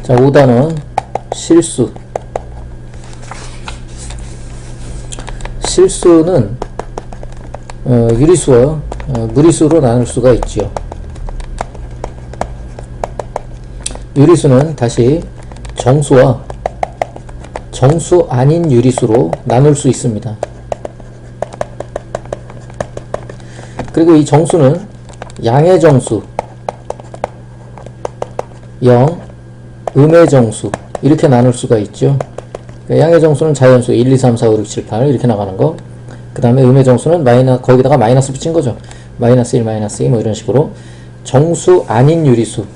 자, 5단원 실수. 실수는 유리수와 무리수로 나눌 수가 있지요. 유리수는 다시 정수와 정수 아닌 유리수로 나눌 수 있습니다. 그리고 이 정수는 양의 정수, 영, 음의 정수 이렇게 나눌 수가 있죠. 양의 정수는 자연수 1, 2, 3, 4, 5, 6, 7, 8 이렇게 나가는 거. 그 다음에 음의 정수는 거기다가 마이너스 붙인 거죠. 마이너스 1, 마이너스 2 뭐 이런 식으로. 정수 아닌 유리수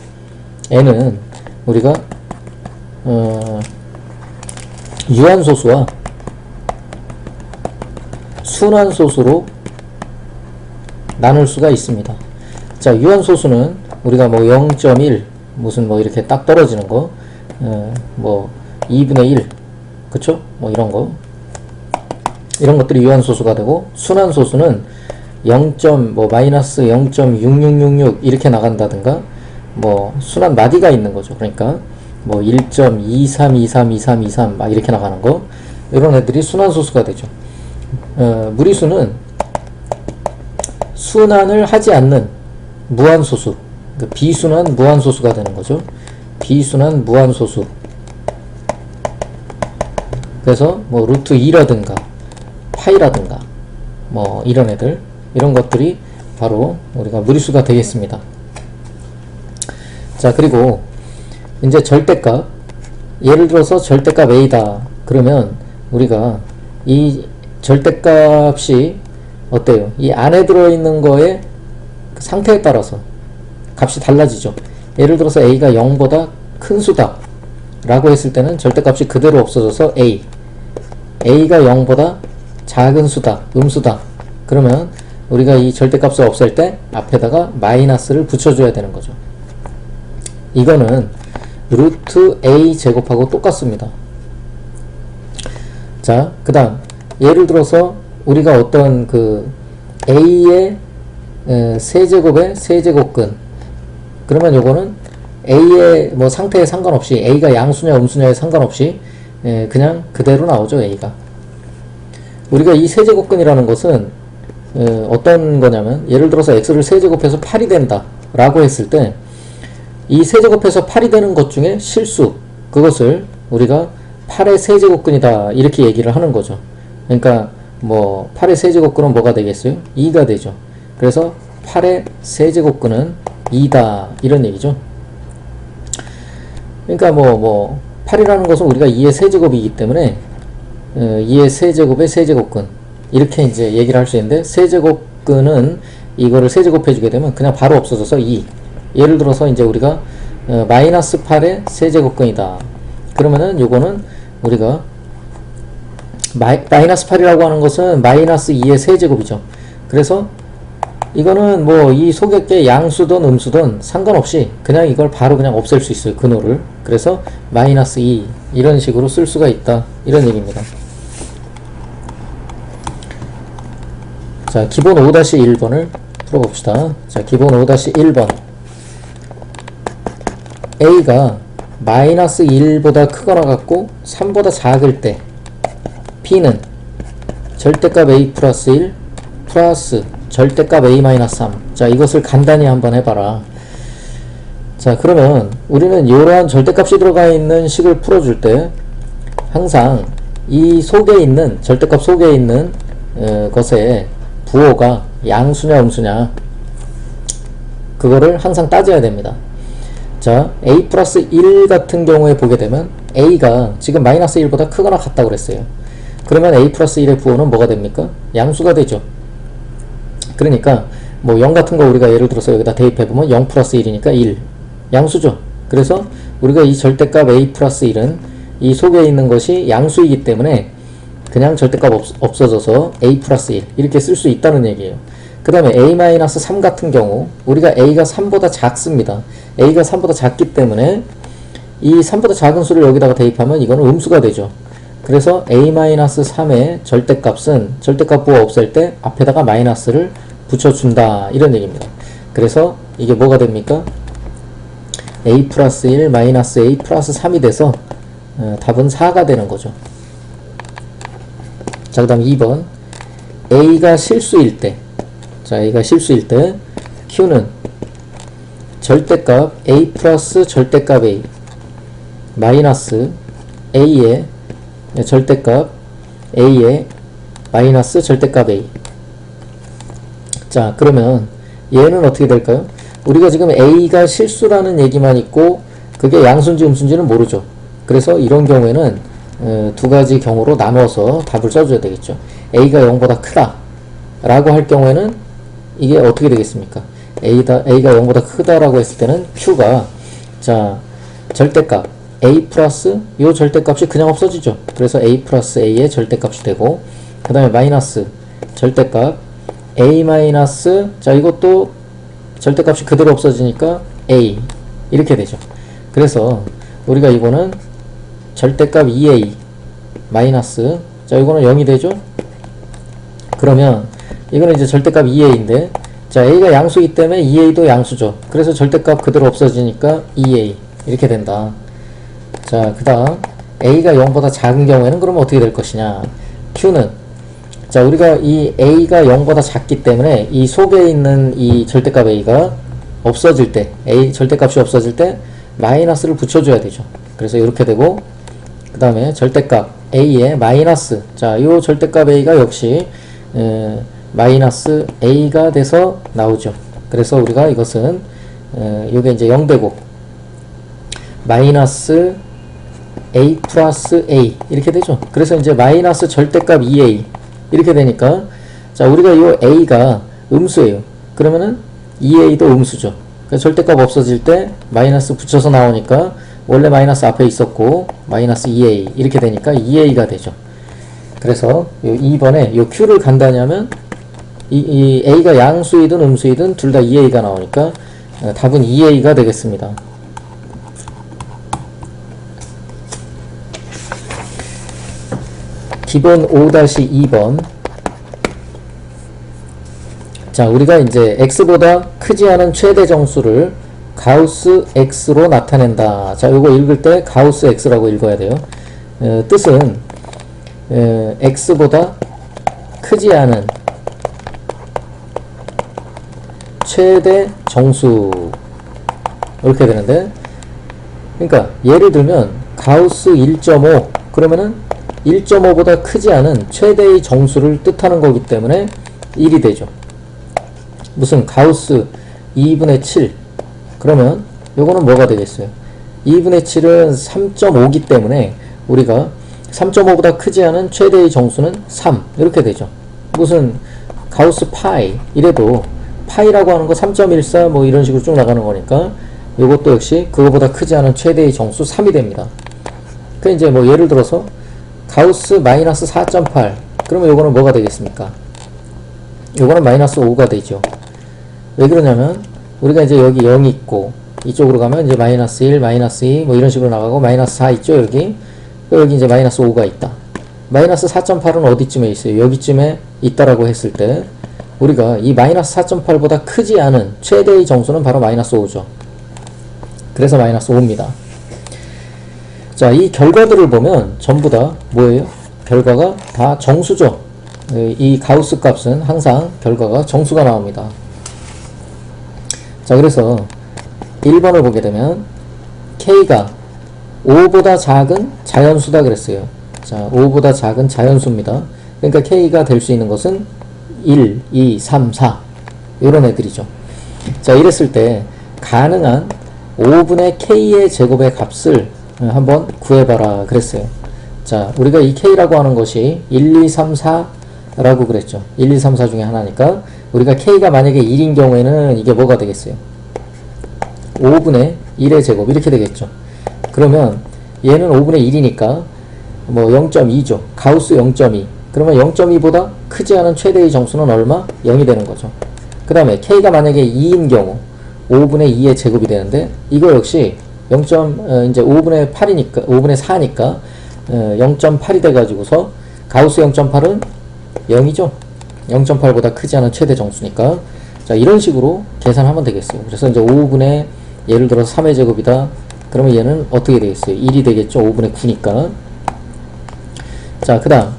N은 우리가 유한소수와 순환소수로 나눌 수가 있습니다. 자, 유한소수는 우리가 뭐 0.1 무슨 뭐 이렇게 딱 떨어지는 거, 뭐 2분의 1 그쵸? 뭐 이런 것들이 유한소수가 되고, 순환소수는 0. 뭐 마이너스 0.6666 이렇게 나간다든가, 뭐 순환 마디가 있는 거죠. 그러니까 뭐 1.23232323 막 이렇게 나가는 거, 이런 애들이 순환소수가 되죠. 무리수는 순환을 하지 않는 무한소수, 그러니까 비순환 무한소수가 되는 거죠. 비순환 무한소수. 그래서 뭐 루트 2라든가 파이라든가 뭐 이런 애들, 이런 것들이 바로 우리가 무리수가 되겠습니다. 자, 그리고 이제 절대값, 예를 들어서 절대값 A다 그러면 우리가 이 절대값이 어때요? 이 안에 들어있는 거의 상태에 따라서 값이 달라지죠. 예를 들어서 A가 0보다 큰 수다 라고 했을 때는 절대값이 그대로 없어져서 A가 0보다 작은 수다, 음수다 그러면 우리가 이 절대값을 없앨 때 앞에다가 마이너스를 붙여줘야 되는 거죠. 이거는 루트 A 제곱하고 똑같습니다. 자, 그 다음 예를 들어서 우리가 어떤 그 A의 세제곱의 세제곱근, 그러면 요거는 A의 뭐 상태에 상관없이, A가 양수냐 음수냐에 상관없이 그냥 그대로 나오죠. A가. 우리가 이 세제곱근이라는 것은 어떤 거냐면, 예를 들어서 x를 세제곱해서 8이 된다 라고 했을 때 이 세제곱해서 8이 되는 것 중에 실수, 그것을 우리가 8의 세제곱근이다 이렇게 얘기를 하는 거죠. 그러니까 뭐 8의 세제곱근은 뭐가 되겠어요? 2가 되죠. 그래서 8의 세제곱근은 2다 이런 얘기죠. 그러니까 뭐 8이라는 것은 우리가 2의 세제곱이기 때문에 2의 세제곱의 세제곱근 이렇게 이제 얘기를 할 수 있는데, 세제곱근은 이거를 세제곱해 주게 되면 그냥 바로 없어져서 2. 예를 들어서 이제 우리가 마이너스 8의 세제곱근이다 그러면은 요거는 우리가 마이너스 8이라고 하는 것은 마이너스 2의 세제곱이죠. 그래서 이거는 뭐 이 속에 게 양수든 음수든 상관없이 그냥 이걸 바로 그냥 없앨 수 있어요, 근호를. 그래서 마이너스 2 이런 식으로 쓸 수가 있다 이런 얘기입니다. 자, 기본 5-1번을 풀어봅시다. 자, 기본 5-1번. A가 마이너스 1보다 크거나 같고 3보다 작을 때 B는 절대값 A 플러스 1 플러스 절대값 A 마이너스 3. 자, 이것을 간단히 한번 해봐라. 자, 그러면 우리는 이러한 절대값이 들어가 있는 식을 풀어줄 때 항상 이 속에 있는, 절대값 속에 있는 것에 부호가 양수냐 음수냐 그거를 항상 따져야 됩니다. 자, A 플러스 1 같은 경우에 보게 되면 A가 지금 마이너스 1보다 크거나 같다고 그랬어요. 그러면 A 플러스 1의 부호는 뭐가 됩니까? 양수가 되죠. 그러니까 뭐 0 같은 거 우리가 예를 들어서 여기다 대입해보면 0 플러스 1이니까 1 양수죠. 그래서 우리가 이 절대값 A 플러스 1은 이 속에 있는 것이 양수이기 때문에 그냥 절대값 없어져서 A 플러스 1 이렇게 쓸 수 있다는 얘기예요. 그 다음에 A 마이너스 3 같은 경우 우리가 A가 3보다 작습니다. A가 3보다 작기 때문에 이 3보다 작은 수를 여기다가 대입하면 이거는 음수가 되죠. 그래서 A 마이너스 3의 절대값은 절대값 부호 없앨 때 앞에다가 마이너스를 붙여준다 이런 얘기입니다. 그래서 이게 뭐가 됩니까? a 플러스 1 마이너스 a 플러스 3이 돼서 답은 4가 되는 거죠. 자, 그 다음 2번 a가 실수일 때, 자, a가 실수일 때 q는 절대값 a 플러스 절대값 a 마이너스 a의 절대값 a의 마이너스 절대값 a. 자, 그러면 얘는 어떻게 될까요? 우리가 지금 a가 실수라는 얘기만 있고 그게 양수인지 음수인지는 모르죠. 그래서 이런 경우에는 두 가지 경우로 나눠서 답을 써줘야 되겠죠. a가 0보다 크다 라고 할 경우에는 이게 어떻게 되겠습니까? a가 0보다 크다라고 했을 때는 q가, 자, 절대값 a 플러스 요 절대값이 그냥 없어지죠. 그래서 a 플러스 a의 절대값이 되고, 그 다음에 마이너스 절대값 a 마이너스, 자, 이것도 절대값이 그대로 없어지니까 a 이렇게 되죠. 그래서 우리가 이거는 절대값 2a 마이너스, 자, 이거는 0이 되죠. 그러면 이거는 이제 절대값 2a인데, 자, a가 양수이기 때문에 2a도 양수죠. 그래서 절대값 그대로 없어지니까 2a 이렇게 된다. 자, 그 다음 a가 0보다 작은 경우에는 그러면 어떻게 될 것이냐. q는, 자, 우리가 이 a가 0보다 작기 때문에 이 속에 있는 이 절대값 a가 없어질 때, a 절대값이 없어질 때 마이너스를 붙여줘야 되죠. 그래서 이렇게 되고, 그 다음에 절대값 a의 마이너스, 자, 요 절대값 a가 역시 마이너스 a가 돼서 나오죠. 그래서 우리가 이것은 요게 이제 0 되고 마이너스 a 플러스 a 이렇게 되죠. 그래서 이제 마이너스 절대값 2a 이렇게 되니까, 자, 우리가 요 a가 음수예요. 그러면은 2a도 음수죠. 그래서 절대값 없어질 때 마이너스 붙여서 나오니까 원래 마이너스 앞에 있었고 마이너스 2a 이렇게 되니까 2a가 되죠. 그래서 요 2번에 요 q를 간단히 하면 이 a가 양수이든 음수이든 둘 다 2a가 나오니까 답은 2a가 되겠습니다. 기본 5-2번. 자, 우리가 이제 x보다 크지 않은 최대 정수를 가우스 x로 나타낸다. 자, 요거 읽을 때 가우스 x라고 읽어야 돼요. 뜻은 x보다 크지 않은 최대 정수 이렇게 되는데, 그러니까 예를 들면 가우스 1.5 그러면은 1.5보다 크지 않은 최대의 정수를 뜻하는 거기 때문에 1이 되죠. 무슨 가우스 2분의 7 그러면 요거는 뭐가 되겠어요? 2분의 7은 3.5기 때문에 우리가 3.5보다 크지 않은 최대의 정수는 3 이렇게 되죠. 무슨 가우스 파이 이래도 파이라고 하는 거 3.14 뭐 이런 식으로 쭉 나가는 거니까 요것도 역시 그거보다 크지 않은 최대의 정수 3이 됩니다. 그 이제 뭐 예를 들어서 가우스 마이너스 4.8 그러면 요거는 뭐가 되겠습니까? 요거는 마이너스 5가 되죠. 왜 그러냐면 우리가 이제 여기 0이 있고 이쪽으로 가면 이제 마이너스 1, 마이너스 2 뭐 이런 식으로 나가고 마이너스 4 있죠. 여기 이제 마이너스 5가 있다. 마이너스 4.8은 어디쯤에 있어요? 여기쯤에 있다라고 했을 때 우리가 이 마이너스 4.8보다 크지 않은 최대의 정수는 바로 마이너스 5죠. 그래서 마이너스 5입니다. 자, 이 결과들을 보면 전부 다 뭐예요? 결과가 다 정수죠. 이 가우스 값은 항상 결과가 정수가 나옵니다. 자, 그래서 1번을 보게 되면 K가 5보다 작은 자연수다 그랬어요. 자, 5보다 작은 자연수입니다. 그러니까 K가 될 수 있는 것은 1, 2, 3, 4 이런 애들이죠. 자, 이랬을 때 가능한 5분의 K의 제곱의 값을 한번 구해봐라 그랬어요. 자, 우리가 이 K라고 하는 것이 1, 2, 3, 4라고 그랬죠. 1, 2, 3, 4 중에 하나니까 우리가 K가 만약에 1인 경우에는 이게 뭐가 되겠어요? 5분의 1의 제곱 이렇게 되겠죠. 그러면 얘는 5분의 1이니까 뭐 0.2죠. 가우스 0.2 그러면 0.2보다 크지 않은 최대의 정수는 얼마? 0이 되는 거죠. 그 다음에 K가 만약에 2인 경우 5분의 2의 제곱이 되는데 이거 역시 이제 5분의 8이니까 5분의 4니까 0.8이 돼가지고서 가우스 0.8은 0이죠. 0.8보다 크지 않은 최대 정수니까. 자, 이런 식으로 계산하면 되겠어요. 그래서 이제 5분의 예를 들어 3의 제곱이다. 그러면 얘는 어떻게 되겠어요? 1이 되겠죠. 5분의 9니까. 자, 그 다음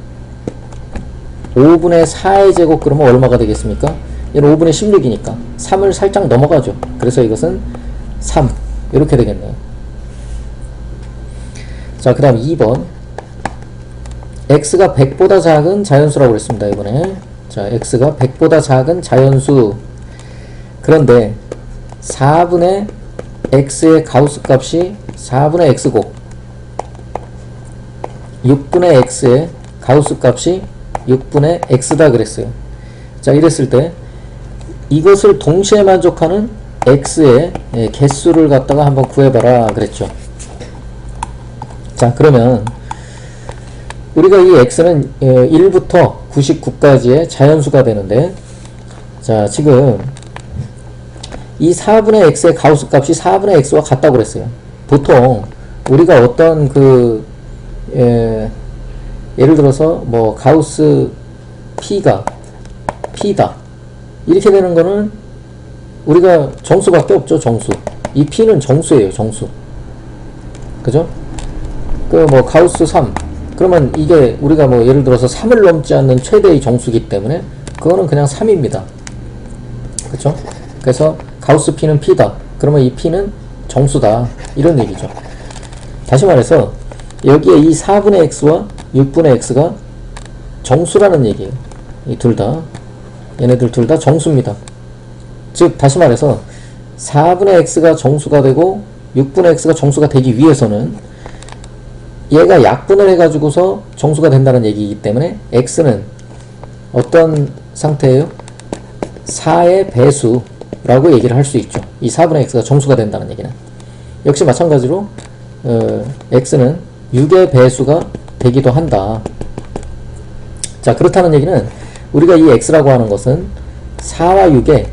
5분의 4의 제곱 그러면 얼마가 되겠습니까? 얘는 5분의 16이니까 3을 살짝 넘어가죠. 그래서 이것은 3 이렇게 되겠네요. 자, 그 다음 2번 x가 100보다 작은 자연수라고 그랬습니다. 이번에 자, x가 100보다 작은 자연수. 그런데 4분의 x의 가우스 값이 4분의 x고 6분의 x의 가우스 값이 6분의 x다 그랬어요. 자, 이랬을 때 이것을 동시에 만족하는 x의 개수를 갖다가 한번 구해봐라 그랬죠. 자, 그러면 우리가 이 x는 1부터 99까지의 자연수가 되는데, 자, 지금 이 4분의 x의 가우스 값이 4분의 x와 같다고 그랬어요. 보통 우리가 어떤 예를 들어서 뭐 가우스 p가 p다 이렇게 되는 거는 우리가 정수밖에 없죠. 정수. 이 p는 정수예요. 정수. 그죠? 그 뭐 가우스 3 그러면 이게 우리가 뭐 예를 들어서 3을 넘지 않는 최대의 정수기 때문에 그거는 그냥 3입니다. 그쵸? 그래서 가우스 p는 p다. 그러면 이 p는 정수다. 이런 얘기죠. 다시 말해서 여기에 이 4분의 x와 6분의 x가 정수라는 얘기예요. 이 둘 다. 얘네들 둘 다 정수입니다. 즉 다시 말해서 4분의 x가 정수가 되고 6분의 x가 정수가 되기 위해서는 얘가 약분을 해가지고서 정수가 된다는 얘기이기 때문에 x는 어떤 상태예요? 4의 배수라고 얘기를 할 수 있죠. 이 4분의 x가 정수가 된다는 얘기는. 역시 마찬가지로 x는 6의 배수가 되기도 한다. 자, 그렇다는 얘기는 우리가 이 x라고 하는 것은 4와 6의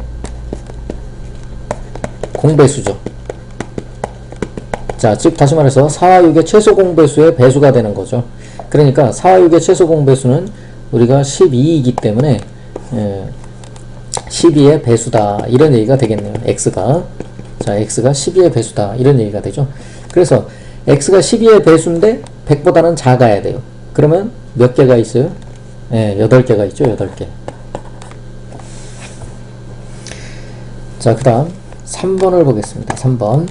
공배수죠. 자, 즉 다시 말해서 4와 6의 최소 공배수의 배수가 되는 거죠. 그러니까 4와 6의 최소 공배수는 우리가 12이기 때문에 12의 배수다 이런 얘기가 되겠네요. x가. 자, x가 12의 배수다 이런 얘기가 되죠. 그래서 x가 12의 배수인데 100보다는 작아야 돼요. 그러면 몇 개가 있어요? 8개가 있죠. 8개. 자, 그 다음 3번을 보겠습니다. 3번.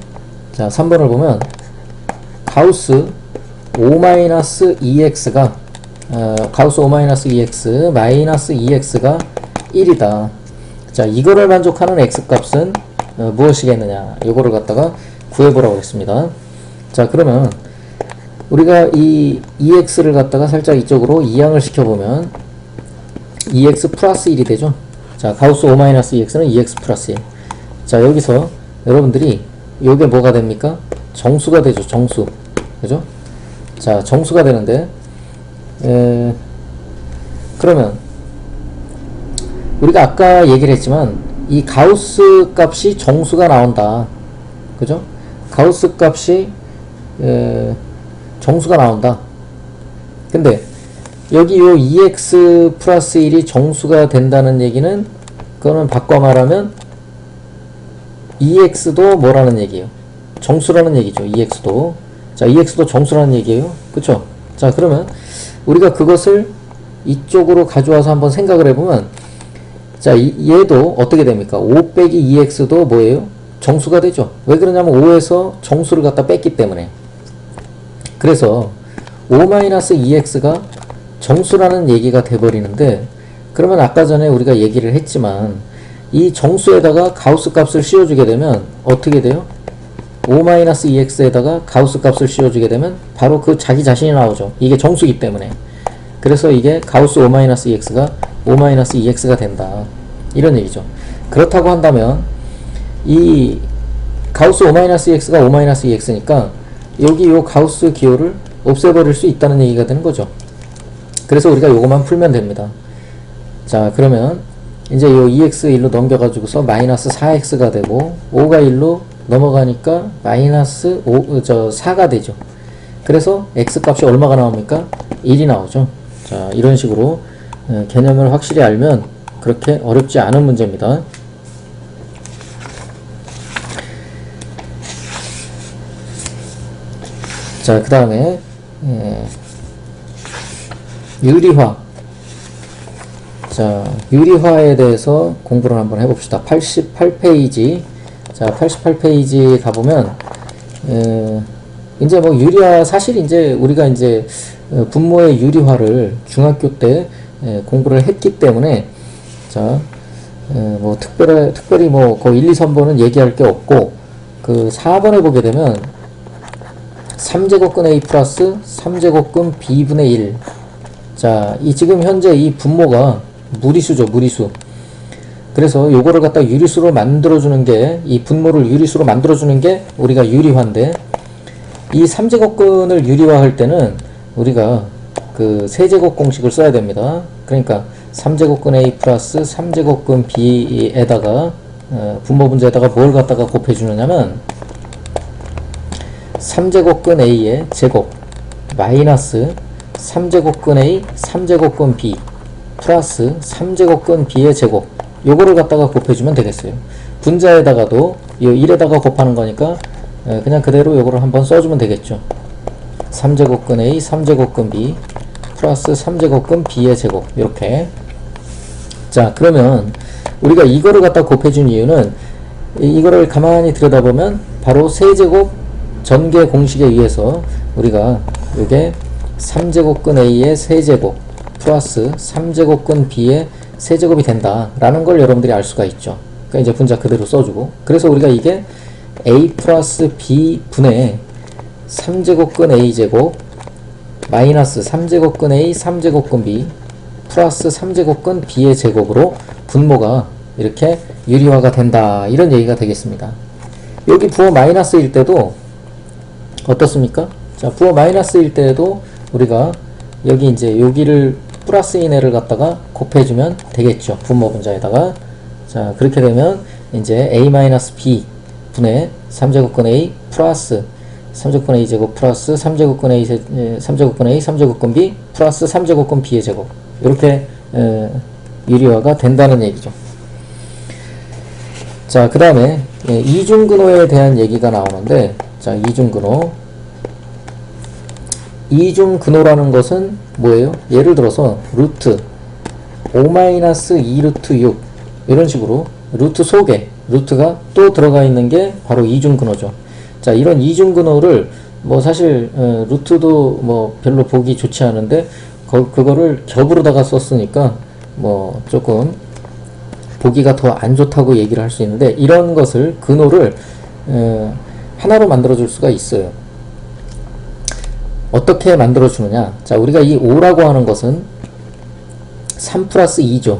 자, 3번을 보면 가우스 5-2x가 가우스 5-2x 마이너스 2x가 1이다. 자, 이거를 만족하는 x 값은 무엇이겠느냐, 요거를 갖다가 구해보라고 했습니다. 자, 그러면 우리가 이 2x를 갖다가 살짝 이쪽으로 이항을 시켜보면 2x 플러스 1이 되죠. 자, 가우스 5-2x는 2x 플러스 1. 자, 여기서 여러분들이 요게 뭐가 됩니까? 정수가 되죠. 정수. 그죠? 자, 정수가 되는데 그러면 우리가 아까 얘기를 했지만 이 가우스 값이 정수가 나온다. 그죠? 가우스 값이 정수가 나온다. 근데 여기 요 2x 플러스 1이 정수가 된다는 얘기는 그거는 바꿔 말하면 2x도 뭐라는 얘기예요? 정수라는 얘기죠. 2x도. 자, 2x도 정수라는 얘기예요. 그쵸? 자, 그러면 우리가 그것을 이쪽으로 가져와서 한번 생각을 해보면, 자, 얘도 어떻게 됩니까? 5 빼기 2x도 뭐예요? 정수가 되죠. 왜 그러냐면 5에서 정수를 갖다 뺐기 때문에. 그래서 5-2x가 정수라는 얘기가 돼버리는데, 그러면 아까 전에 우리가 얘기를 했지만 이 정수에다가 가우스 값을 씌워주게 되면 어떻게 돼요? 5-2x에다가 가우스 값을 씌워주게 되면 바로 그 자기 자신이 나오죠. 이게 정수이기 때문에. 그래서 이게 가우스 5-2x가 5-2x가 된다. 이런 얘기죠. 그렇다고 한다면 이 가우스 5-2x가 5-2x니까 여기 요 가우스 기호를 없애버릴 수 있다는 얘기가 되는 거죠. 그래서 우리가 요것만 풀면 됩니다. 자, 그러면 이제 요 2x 1로 넘겨가지고서 마이너스 4x가 되고 5가 1로 넘어가니까 마이너스 4가 되죠. 그래서 x 값이 얼마가 나옵니까? 1이 나오죠. 자, 이런 식으로 개념을 확실히 알면 그렇게 어렵지 않은 문제입니다. 자, 그 다음에 유리화. 자, 유리화에 대해서 공부를 한번 해봅시다. 88페이지. 자, 88페이지 가보면 이제 뭐 유리화, 사실 이제 우리가 이제 분모의 유리화를 중학교 때 공부를 했기 때문에, 자, 뭐 특별히 뭐 그 1, 2, 3번은 얘기할 게 없고, 그 4번에 보게 되면 3제곱근 A 플러스 3제곱근 B분의 1. 자, 이 지금 현재 이 분모가 무리수죠, 무리수. 그래서 요거를 갖다 유리수로 만들어주는 게, 이 분모를 유리수로 만들어주는 게 우리가 유리화인데, 이 3제곱근을 유리화할 때는 우리가 그 세제곱 공식을 써야 됩니다. 그러니까 3제곱근 A 플러스 3제곱근 B에다가 분모 분자에다가 뭘 갖다가 곱해주느냐면 3제곱근 A의 제곱 마이너스 3제곱근 A 3제곱근 B 플러스 3제곱근 B의 제곱, 요거를 갖다가 곱해주면 되겠어요. 분자에다가도 이 1에다가 곱하는 거니까 그냥 그대로 요거를 한번 써주면 되겠죠. 3제곱근 A 3제곱근 B 플러스 3제곱근 B의 제곱, 이렇게. 자, 그러면 우리가 이거를 갖다 곱해준 이유는, 이거를 가만히 들여다보면 바로 세제곱 전개 공식에 의해서 우리가 요게 3제곱근 A의 세제곱 플러스 3제곱근 B의 세제곱이 된다 라는 걸 여러분들이 알 수가 있죠. 그러니까 이제 분자 그대로 써주고, 그래서 우리가 이게 A 플러스 B 분의 3제곱근 A제곱 마이너스 3제곱근 A 3제곱근 B 플러스 3제곱근 B의 제곱으로 분모가 이렇게 유리화가 된다, 이런 얘기가 되겠습니다. 여기 부호 마이너스일 때도 어떻습니까? 자, 부호 마이너스일 때도 우리가 여기 이제 여기를 플러스인 애를 갖다가 곱해주면 되겠죠, 분모 분자에다가. 자, 그렇게 되면 이제 A-B 분의 3제곱근 A 플러스 3제곱근 A 제곱 플러스 3제곱근 A 3제곱근 B 플러스 3제곱근 B의 제곱, 이렇게 유리화가 된다는 얘기죠. 자, 그 다음에 이중근호에 대한 얘기가 나오는데, 자, 이중근호라는 것은 뭐예요? 예를 들어서 루트 5-2 루트 6 이런 식으로 루트 속에 루트가 또 들어가 있는 게 바로 이중근호죠. 자, 이런 이중근호를 뭐 사실 루트도 뭐 별로 보기 좋지 않은데 그거를 겹으로다가 썼으니까 뭐 조금 보기가 더 안 좋다고 얘기를 할 수 있는데, 이런 것을 근호를 하나로 만들어 줄 수가 있어요. 어떻게 만들어 주느냐? 자, 우리가 이 5라고 하는 것은 3 플러스 2죠.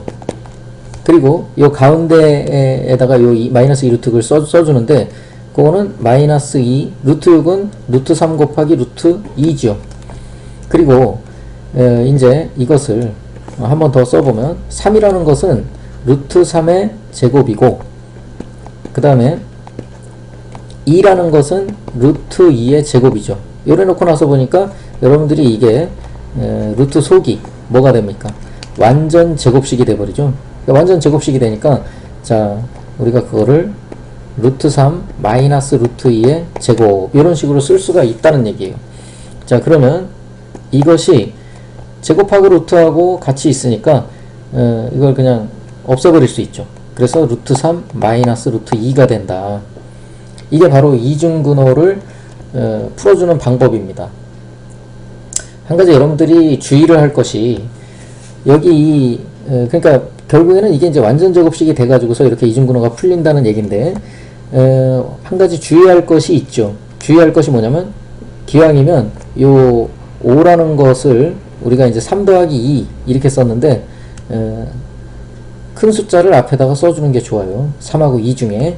그리고 요 가운데에다가 요 마이너스 2 루트를 써주는데, 그거는 마이너스 2, 루트 6은 루트 3 곱하기 루트 2죠. 그리고 이제 이것을 한 번 더 써보면 3이라는 것은 루트 3의 제곱이고, 그 다음에 2라는 것은 루트 2의 제곱이죠. 요래 놓고 나서 보니까 여러분들이 이게 루트 속이 뭐가 됩니까? 완전 제곱식이 돼버리죠. 그러니까 완전 제곱식이 되니까, 자, 우리가 그거를 루트 3 마이너스 루트 2의 제곱, 이런 식으로 쓸 수가 있다는 얘기예요. 자, 그러면 이것이 제곱하고 루트하고 같이 있으니까 이걸 그냥 없애버릴 수 있죠. 그래서 루트 3 마이너스 루트 2가 된다. 이게 바로 이중근호를 풀어주는 방법입니다. 한 가지 여러분들이 주의를 할 것이, 여기 그러니까 결국에는 이게 이제 완전 제곱식이 돼가지고서 이렇게 이중근호가 풀린다는 얘기인데, 한 가지 주의할 것이 있죠. 주의할 것이 뭐냐면, 기왕이면 요 5라는 것을 우리가 이제 3 더하기 2 이렇게 썼는데, 큰 숫자를 앞에다가 써주는 게 좋아요. 3하고 2 중에.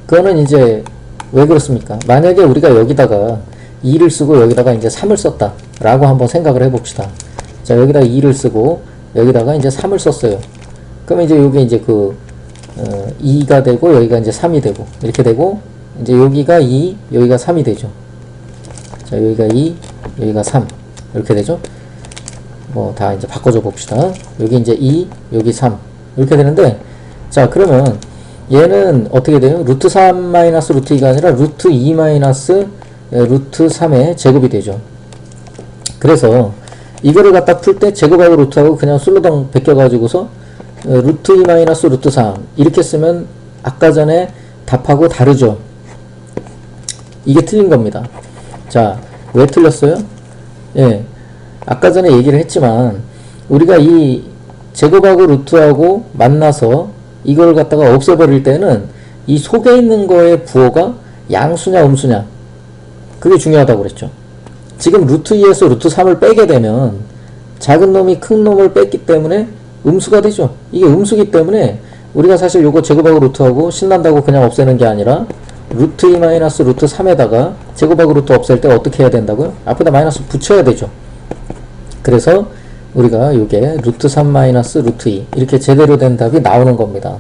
그거는 이제 왜 그렇습니까? 만약에 우리가 여기다가 2를 쓰고 여기다가 이제 3을 썼다 라고 한번 생각을 해봅시다. 자, 여기다 2를 쓰고 여기다가 이제 3을 썼어요. 그러면 이제 여기 이제 2가 되고 여기가 이제 3이 되고 이렇게 되고, 이제 여기가 2, 여기가 3이 되죠. 자, 여기가 2, 여기가 3 이렇게 되죠. 뭐 다 이제 바꿔줘 봅시다. 여기 이제 2, 여기 3 이렇게 되는데, 자, 그러면 얘는 어떻게 돼요? 루트 3 마이너스 루트 2가 아니라 루트 2 마이너스 루트 3의 제곱이 되죠. 그래서 이거를 갖다 풀 때 제곱하고 루트하고 그냥 술로당 베껴가지고서 루트 2 마이너스 루트 3 이렇게 쓰면 아까 전에 답하고 다르죠. 이게 틀린 겁니다. 자, 왜 틀렸어요? 예, 아까 전에 얘기를 했지만 우리가 이 제곱하고 루트하고 만나서 이걸 갖다가 없애버릴 때는 이 속에 있는 거의 부호가 양수냐 음수냐 그게 중요하다고 그랬죠. 지금 루트 2에서 루트 3을 빼게 되면 작은 놈이 큰 놈을 뺐기 때문에 음수가 되죠. 이게 음수기 때문에 우리가 사실 요거 제곱하고 루트하고 신난다고 그냥 없애는 게 아니라 루트 2 마이너스 루트 3에다가 제곱하고 루트 없앨 때 어떻게 해야 된다고요? 앞에다 마이너스 붙여야 되죠. 그래서 우리가 요게 루트 3 마이너스 루트 2 이렇게 제대로 된 답이 나오는 겁니다.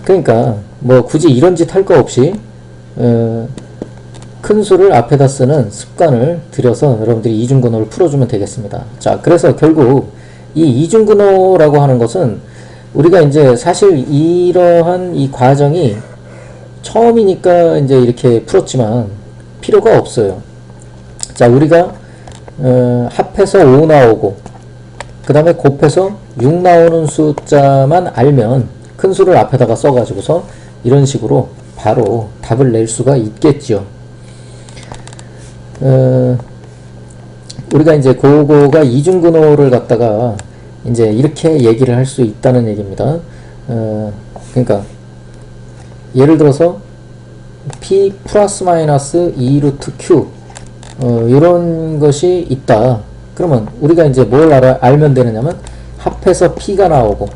그러니까 뭐 굳이 이런 짓 할 거 없이 큰 수를 앞에다 쓰는 습관을 들여서 여러분들이 이중근호를 풀어주면 되겠습니다. 자, 그래서 결국 이 이중근호라고 하는 것은 우리가 이제 사실 이러한 이 과정이 처음이니까 이제 이렇게 풀었지만 필요가 없어요. 자, 우리가 합해서 5 나오고 그 다음에 곱해서 6 나오는 숫자만 알면 큰 수를 앞에다가 써가지고서 이런 식으로 바로 답을 낼 수가 있겠죠. 우리가 이제 그거가 이중근호를 갖다가 이제 이렇게 얘기를 할 수 있다는 얘기입니다. 그러니까 예를 들어서 p 플러스 마이너스 2 루트 q 이런 것이 있다. 그러면 우리가 이제 뭘 알면 되느냐면 합해서 p가 나오고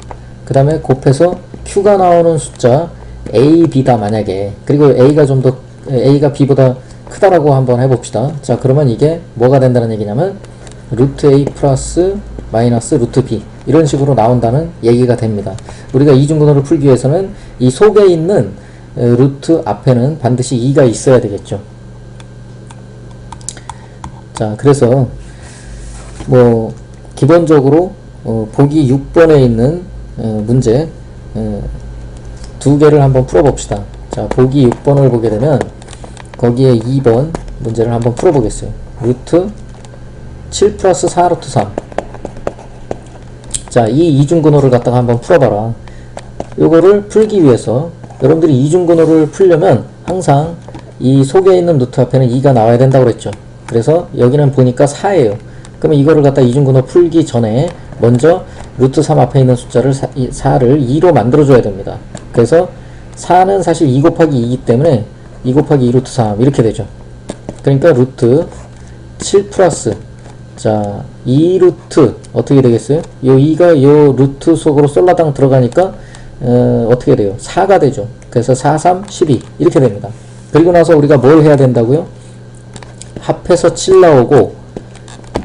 그 다음에 곱해서 q가 나오는 숫자 a, b다 만약에. 그리고 a가 b보다 크다라고 한번 해봅시다. 자, 그러면 이게 뭐가 된다는 얘기냐면 루트 a 플러스 마이너스 루트 b 이런 식으로 나온다는 얘기가 됩니다. 우리가 이중근호를 풀기 위해서는 이 속에 있는 루트 앞에는 반드시 2가 있어야 되겠죠. 자, 그래서 뭐 기본적으로 보기 6번에 있는 문제 두 개를 한번 풀어봅시다. 자, 보기 6번을 보게 되면 거기에 2번 문제를 한번 풀어보겠어요. 루트 7 플러스 4 루트 3. 자, 이 이중근호를 갖다가 한번 풀어봐라. 요거를 풀기 위해서 여러분들이 이중근호를 풀려면 항상 이 속에 있는 루트 앞에는 2가 나와야 된다고 그랬죠. 그래서 여기는 보니까 4예요. 그러면 이거를 갖다 이중근호 풀기 전에 먼저 루트 3 앞에 있는 숫자를 4를 2로 만들어줘야 됩니다. 그래서 4는 사실 2 곱하기 2이기 때문에 2 곱하기 2 루트 3 이렇게 되죠. 그러니까 루트 7 플러스 자 2 루트 어떻게 되겠어요? 요 2가 요 루트 속으로 쏠라당 들어가니까 어떻게 돼요? 4가 되죠. 그래서 4, 3, 12 이렇게 됩니다. 그리고 나서 우리가 뭘 해야 된다고요? 합해서 7 나오고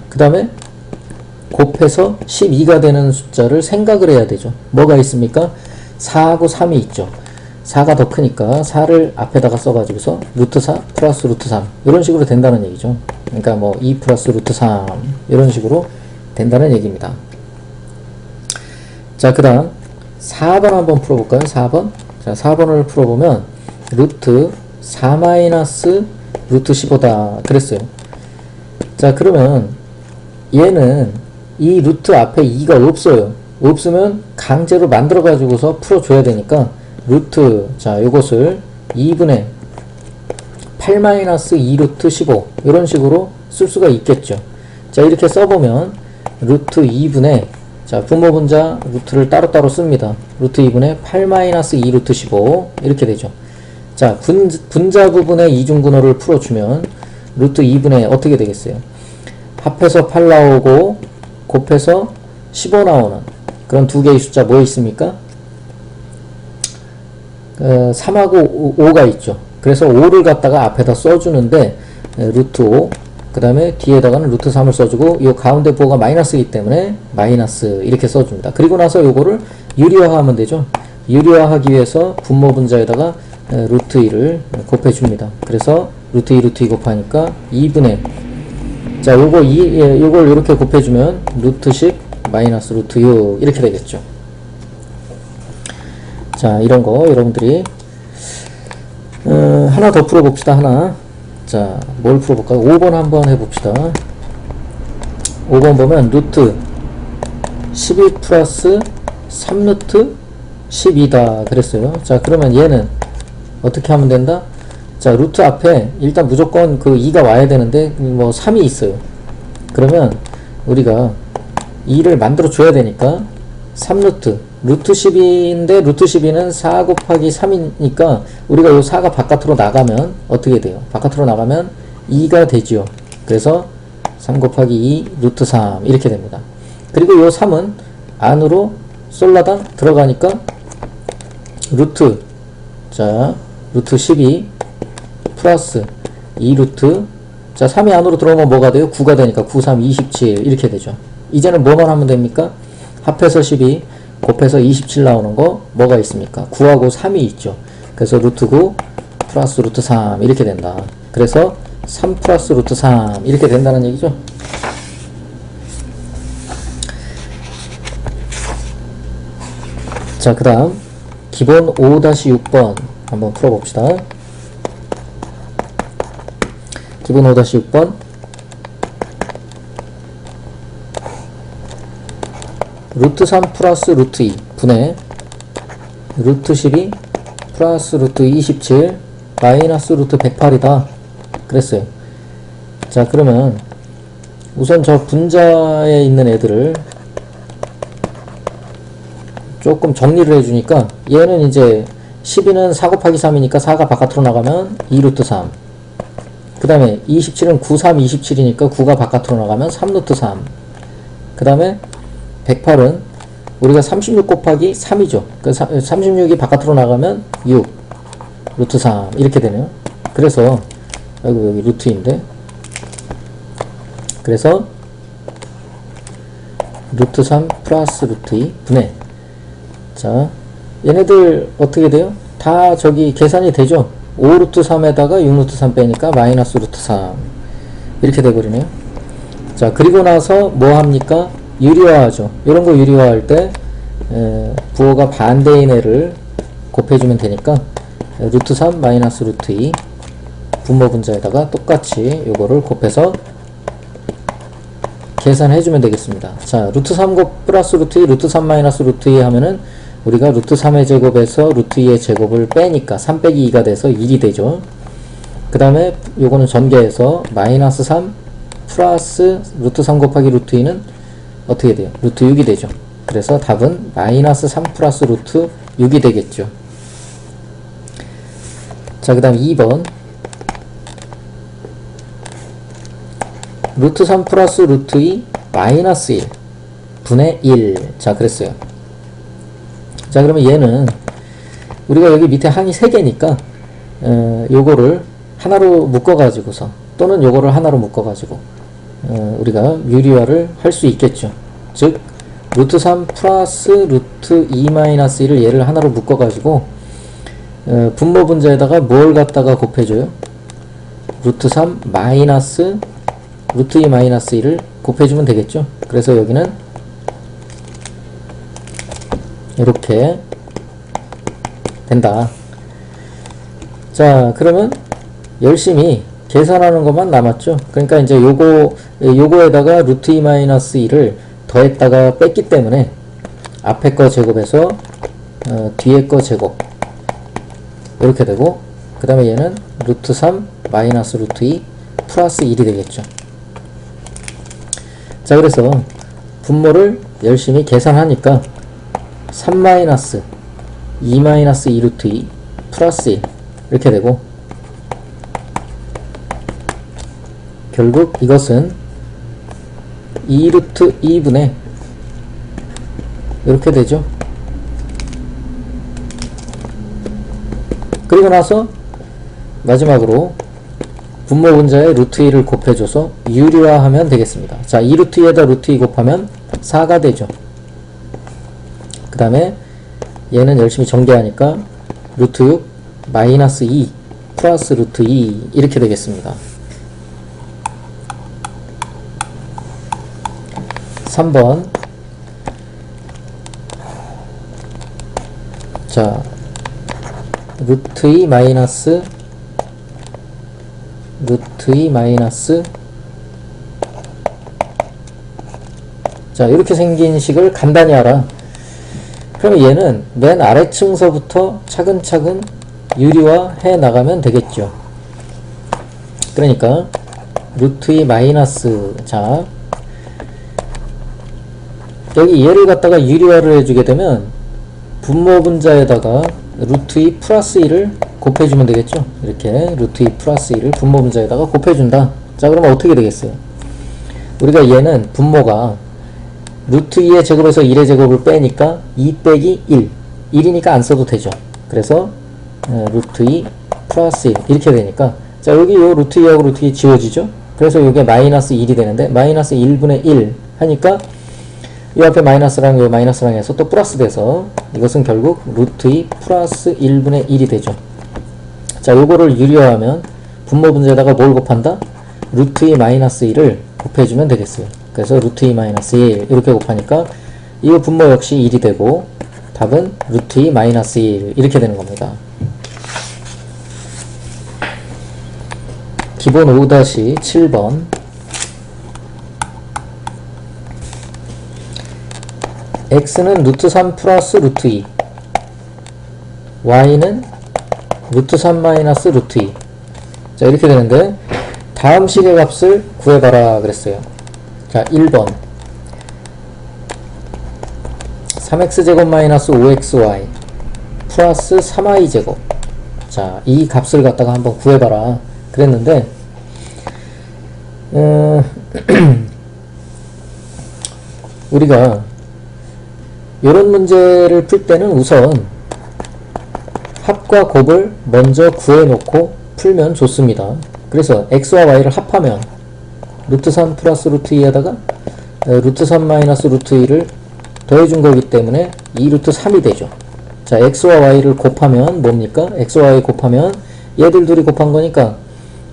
그 다음에 곱해서 12가 되는 숫자를 생각을 해야 되죠. 뭐가 있습니까? 4하고 3이 있죠. 4가 더 크니까 4를 앞에다가 써가지고서 루트 4 플러스 루트 3 이런 식으로 된다는 얘기죠. 그러니까 뭐 2 플러스 루트 3 이런 식으로 된다는 얘기입니다. 자, 그 다음 4번 한번 풀어볼까요? 4번. 자, 4번을 풀어보면 루트 4 마이너스 루트 15다 그랬어요. 자, 그러면 얘는 이 루트 앞에 2가 없어요. 없으면 강제로 만들어 가지고서 풀어줘야 되니까 루트 자 요것을 2분의 8 마이너스 2 루트 15 이런 식으로 쓸 수가 있겠죠. 자, 이렇게 써보면 루트 2분의 자 분모분자 루트를 따로따로 씁니다. 루트 2분의 8 마이너스 2 루트 15 이렇게 되죠. 자, 분자 부분의 이중근호를 풀어주면 루트 2분의 어떻게 되겠어요? 합해서 8 나오고 곱해서 15 나오는 그런 두 개의 숫자 뭐 있습니까? 3하고 5가 있죠. 그래서 5를 갖다가 앞에다 써주는데 루트 5 그 다음에 뒤에다가는 루트 3을 써주고 이 가운데 부호가 마이너스이기 때문에 마이너스 이렇게 써줍니다. 그리고 나서 요거를 유리화하면 되죠. 유리화하기 위해서 분모분자에다가 루트 2를 곱해줍니다. 그래서 루트 2 루트 2 곱하니까 2분의 자 요걸 이렇게 곱해주면 루트 10 마이너스 루트 6 이렇게 되겠죠. 자, 이런 거 여러분들이 하나 더 풀어봅시다. 하나. 자, 뭘 풀어볼까요? 5번 한번 해봅시다. 5번 보면 루트 12 플러스 3루트 12다 그랬어요. 자, 그러면 얘는 어떻게 하면 된다? 자, 루트 앞에 일단 무조건 그 2가 와야 되는데 뭐 3이 있어요. 그러면 우리가 2를 만들어 줘야 되니까 3루트 루트 12인데 루트 12는 4 곱하기 3이니까 우리가 요 4가 바깥으로 나가면 어떻게 돼요? 바깥으로 나가면 2가 되지요. 그래서 3 곱하기 2 루트 3 이렇게 됩니다. 그리고 요 3은 안으로 솔라당 들어가니까 루트, 자, 루트 12 플러스 2루트, 자, 3이 안으로 들어오면 뭐가 돼요? 9가 되니까 9, 3, 27 이렇게 되죠. 이제는 뭐만 하면 됩니까? 합해서 12 곱해서 27 나오는 거 뭐가 있습니까? 9하고 3이 있죠. 그래서 루트 9 플러스 루트 3 이렇게 된다. 그래서 3 플러스 루트 3 이렇게 된다는 얘기죠. 자, 그 다음 기본 5-6번 한번 풀어봅시다. 기본 5-6번 루트 3 플러스 루트 2 분의 루트 12 플러스 루트 27 마이너스 루트 108이다 그랬어요. 자, 그러면 우선 저 분자에 있는 애들을 조금 정리를 해주니까 얘는 이제 12는 4 곱하기 3이니까 4가 바깥으로 나가면 2루트 3, 그 다음에 27은 9, 3, 27이니까 9가 바깥으로 나가면 3루트 3, 그 다음에 108은 우리가 36 곱하기 3이죠. 그 36이 바깥으로 나가면 6 루트 3 이렇게 되네요. 그래서 아이고 여기 루트인데, 그래서 루트 3 플러스 루트 2 분의, 자, 얘네들 어떻게 돼요? 다 저기 계산이 되죠. 5루트 3에다가 6루트 3 빼니까 마이너스 루트 3 이렇게 돼버리네요. 자, 그리고 나서 뭐 합니까? 유리화하죠. 이런 거 유리화할 때 부호가 반대인 애를 곱해주면 되니까 루트 3 마이너스 루트 2 분모 분자에다가 똑같이 요거를 곱해서 계산해주면 되겠습니다. 자, 루트 3 곱 플러스 루트 2 루트 3 마이너스 루트 2 하면은 우리가 루트 3의 제곱에서 루트 2의 제곱을 빼니까 3 빼기 2가 돼서 1이 되죠. 그 다음에 요거는 전개해서 마이너스 3 플러스 루트 3 곱하기 루트 2는 어떻게 돼요? 루트 6이 되죠. 그래서 답은 마이너스 3 플러스 루트 6이 되겠죠. 자, 그 다음 2번 루트 3 플러스 루트 2 마이너스 1 분의 1. 자, 그랬어요. 자, 그러면 얘는 우리가 여기 밑에 항이 3개니까 요거를 하나로 묶어가지고서 또는 요거를 하나로 묶어가지고 우리가 유리화를 할 수 있겠죠. 즉 루트 3 플러스 루트 2 마이너스 1을 얘를 하나로 묶어가지고 분모 분자에다가 뭘 갖다가 곱해줘요? 루트 3 마이너스 루트 2 마이너스 1을 곱해주면 되겠죠. 그래서 여기는 이렇게 된다. 자, 그러면 열심히 계산하는 것만 남았죠. 그러니까 이제 요거에다가 루트 2 마이너스 1을 더했다가 뺐기 때문에 앞에 거 제곱해서 뒤에 거 제곱 이렇게 되고, 그 다음에 얘는 루트 3 마이너스 루트 2 플러스 1이 되겠죠. 자, 그래서 분모를 열심히 계산하니까 3 마이너스 2 마이너스 2 루트 2 플러스 1 이렇게 되고, 결국 이것은 2 루트 2분의 이렇게 되죠. 그리고 나서 마지막으로 분모 분자에 루트 2를 곱해줘서 유리화하면 되겠습니다. 자, 2 루트 2에다 루트 2 곱하면 4가 되죠. 그 다음에 얘는 열심히 전개하니까 루트 6 마이너스 2 플러스 루트 2 이렇게 되겠습니다. 3번. 자, 루트 2 마이너스 자, 이렇게 생긴 식을 간단히 알아. 그럼 얘는 맨 아래층서부터 차근차근 유리화 해 나가면 되겠죠. 그러니까 루트 2 마이너스, 자 여기 얘를 갖다가 유리화를 해주게 되면 분모 분자에다가 루트 2 플러스 1을 곱해주면 되겠죠. 이렇게 루트 2 플러스 1을 분모 분자에다가 곱해준다. 자, 그러면 어떻게 되겠어요? 우리가 얘는 분모가 루트 2의 제곱에서 1의 제곱을 빼니까 2 빼기 1 1이니까 안 써도 되죠. 그래서 루트 2 플러스 1 이렇게 되니까, 자 여기 요 루트 2하고 루트 2 지워지죠. 그래서 이게 마이너스 1이 되는데 마이너스 1분의 1 하니까 이 앞에 마이너스랑 요 마이너스랑 해서 또 플러스 돼서 이것은 결국 루트 2 플러스 1분의 1이 되죠. 자, 요거를 유리화하면 분모 분자에다가 뭘 곱한다? 루트 2 마이너스 1을 곱해주면 되겠어요. 그래서 루트 2 마이너스 1 이렇게 곱하니까 이 분모 역시 1이 되고 답은 루트 2 마이너스 1 이렇게 되는 겁니다. 기본 5-7번 x는 루트 3 플러스 루트 2 y는 루트 3 마이너스 루트 2. 자, 이렇게 되는데 다음 식의 값을 구해봐라 그랬어요. 자, 1번 3x제곱 마이너스 5xy 플러스 3y제곱. 자, 이 값을 갖다가 한번 구해봐라 그랬는데 우리가 이런 문제를 풀 때는 우선 합과 곱을 먼저 구해놓고 풀면 좋습니다. 그래서 x와 y를 합하면 루트 3 플러스 루트 2에다가 루트 3 마이너스 루트 2를 더해준 거기 때문에 2 루트 3이 되죠. 자, x와 y를 곱하면 뭡니까? x와 y 곱하면 얘들 둘이 곱한 거니까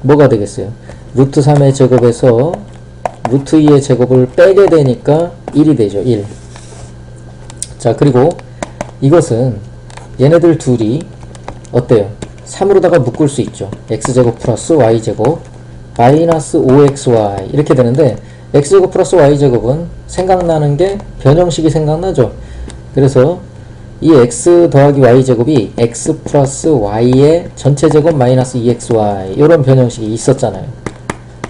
뭐가 되겠어요? 루트 3의 제곱에서 루트 2의 제곱을 빼게 되니까 1이 되죠. 1. 자, 그리고 이것은 얘네들 둘이 어때요? 3으로다가 묶을 수 있죠. x제곱 플러스 y제곱 마이너스 5xy 이렇게 되는데 x제곱 플러스 y제곱은 생각나는 게 변형식이 생각나죠. 그래서 이 x 더하기 y제곱이 x 플러스 y의 전체제곱 마이너스 2xy 이런 변형식이 있었잖아요.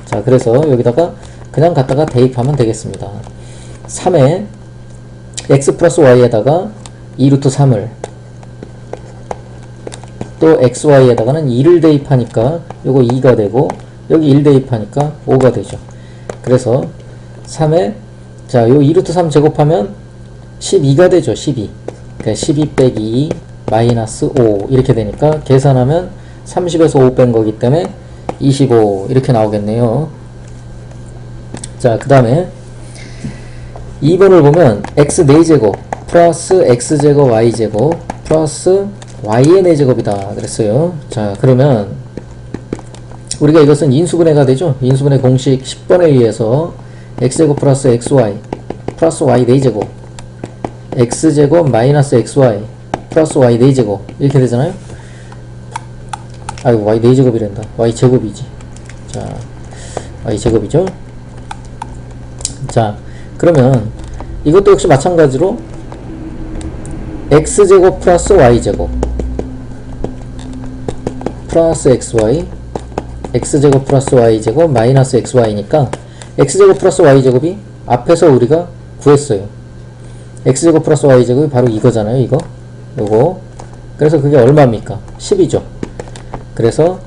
자, 그래서 여기다가 그냥 갖다가 대입하면 되겠습니다. 3에 x 플러스 y에다가 2루트 3을 또 xy에다가는 2를 대입하니까 요거 2가 되고 여기 1 대입하니까 5가 되죠. 그래서 3에 자, 요 2루트 3 제곱하면 12가 되죠. 12. 그러니까 12 빼기 2 마이너스 5 이렇게 되니까 계산하면 30에서 5 뺀 거기 때문에 25 이렇게 나오겠네요. 자, 그 다음에 2번을 보면 x 4제곱 플러스 x제곱 y제곱 플러스 y의 4제곱이다 그랬어요. 자, 그러면 우리가 이것은 인수분해가 되죠. 인수분해 공식 10번에 의해서 x제곱 플러스 xy 플러스 y 4제곱 x제곱 마이너스 xy 플러스 y 4제곱 이렇게 되잖아요. 아이고, y 4제곱이란다. y 제곱이지. 자, y 제곱이죠. 자, 그러면 이것도 역시 마찬가지로 x제곱 플러스 y제곱 플러스 xy x제곱 플러스 y제곱 마이너스 xy니까 x제곱 플러스 y제곱이 앞에서 우리가 구했어요. x제곱 플러스 y제곱이 바로 이거잖아요. 이거 요거. 그래서 그게 얼마입니까? 10이죠. 그래서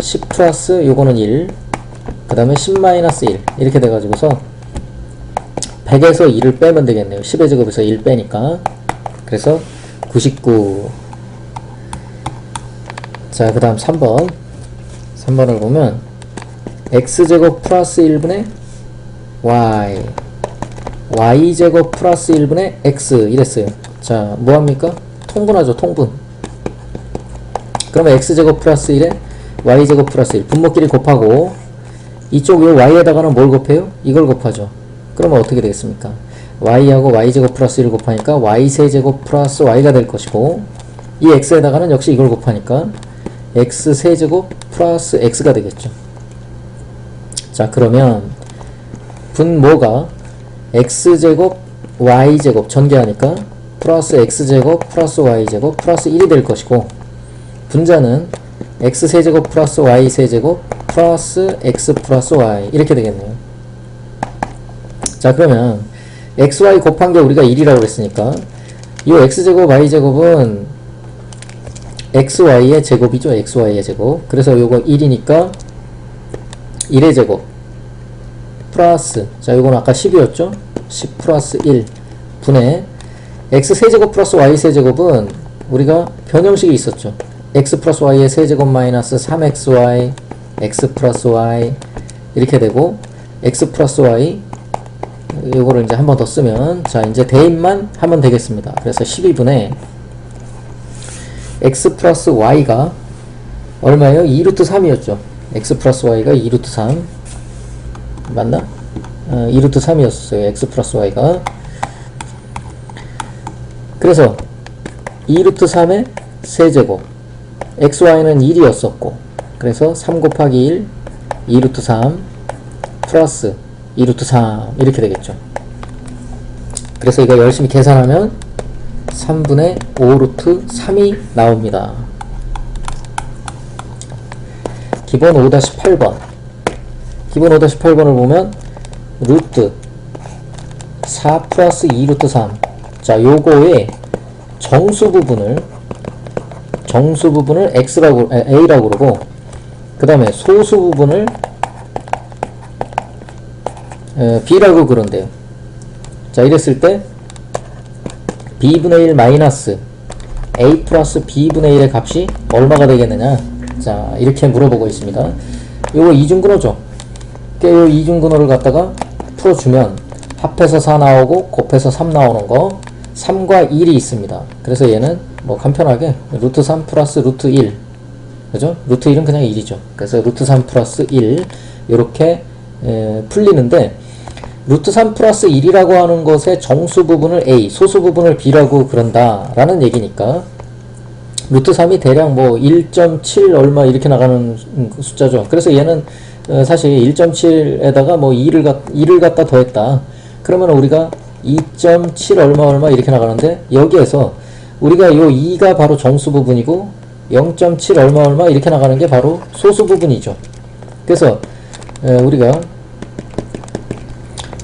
10 플러스 요거는 1 그 다음에 10 마이너스 1 이렇게 돼가지고서 100에서 2를 빼면 되겠네요. 10의 제곱에서 1 빼니까. 그래서 99. 자, 그 다음 3번 3번을 보면 x제곱 플러스 1분의 y y제곱 플러스 1분의 x 이랬어요. 자, 뭐합니까? 통분하죠. 통분. 그러면 x제곱 플러스 1에 y제곱 플러스 1 분모끼리 곱하고 이쪽 요 y에다가는 뭘 곱해요? 이걸 곱하죠. 그러면 어떻게 되겠습니까? y하고 y제곱 플러스 1 곱하니까 y 세제곱 플러스 y가 될 것이고 이 x에다가는 역시 이걸 곱하니까 x 세제곱 플러스 x가 되겠죠. 자, 그러면 분모가 x제곱 y제곱 전개하니까 플러스 x제곱 플러스 y제곱 플러스 1이 될 것이고, 분자는 x세제곱 플러스 y세제곱 플러스 x 플러스 y 이렇게 되겠네요. 자, 그러면 xy 곱한 게 우리가 1이라고 그랬으니까 이 x제곱 y제곱은 xy의 제곱이죠. xy의 제곱. 그래서 요거 1이니까 1의 제곱 플러스, 자, 요건 아까 10이었죠. 10 플러스 1 분의 x 세제곱 플러스 y 세제곱은 우리가 변형식이 있었죠. x 플러스 y의 세제곱 마이너스 3xy x 플러스 y 이렇게 되고, x 플러스 y 요거를 이제 한 번 더 쓰면, 자, 이제 대입만 하면 되겠습니다. 그래서 12분의 x 플러스 y가 얼마예요? 2루트 3이었죠. x 플러스 y가 2루트 3 맞나? 2루트 3이었어요. x 플러스 y가. 그래서 2루트 3의 세제곱, xy는 1이었었고, 그래서 3 곱하기 1 2루트 3 플러스 2루트 3 이렇게 되겠죠. 그래서 이거 열심히 계산하면 3분의 5루트 3이 나옵니다. 기본 5-8번. 기본 5-8번을 보면 루트 4 플러스 2루트 3. 자, 요거의 정수 부분을 x라고, a라고 그러고, 그 다음에 소수 부분을 b라고 그런대요. 자, 이랬을 때 b분의 1 마이너스 a 플러스 b분의 1의 값이 얼마가 되겠느냐. 자, 이렇게 물어보고 있습니다. 요거 이중근호죠. 요 이중근호를 갖다가 풀어주면 합해서 4 나오고 곱해서 3 나오는 거, 3과 1이 있습니다. 그래서 얘는 뭐 간편하게 루트 3 플러스 루트 1, 그죠? 루트 1은 그냥 1이죠. 그래서 루트 3 플러스 1 요렇게 풀리는데, 루트 3 플러스 1이라고 하는 것의 정수 부분을 a, 소수 부분을 b라고 그런다 라는 얘기니까, 루트 3이 대략 뭐 1.7 얼마 이렇게 나가는 숫자죠. 그래서 얘는 사실 1.7에다가 뭐 2를 갖다 더했다 그러면 우리가 2.7 얼마 이렇게 나가는데, 여기에서 우리가 요 2가 바로 정수 부분이고 0.7 얼마 이렇게 나가는 게 바로 소수 부분이죠. 그래서 우리가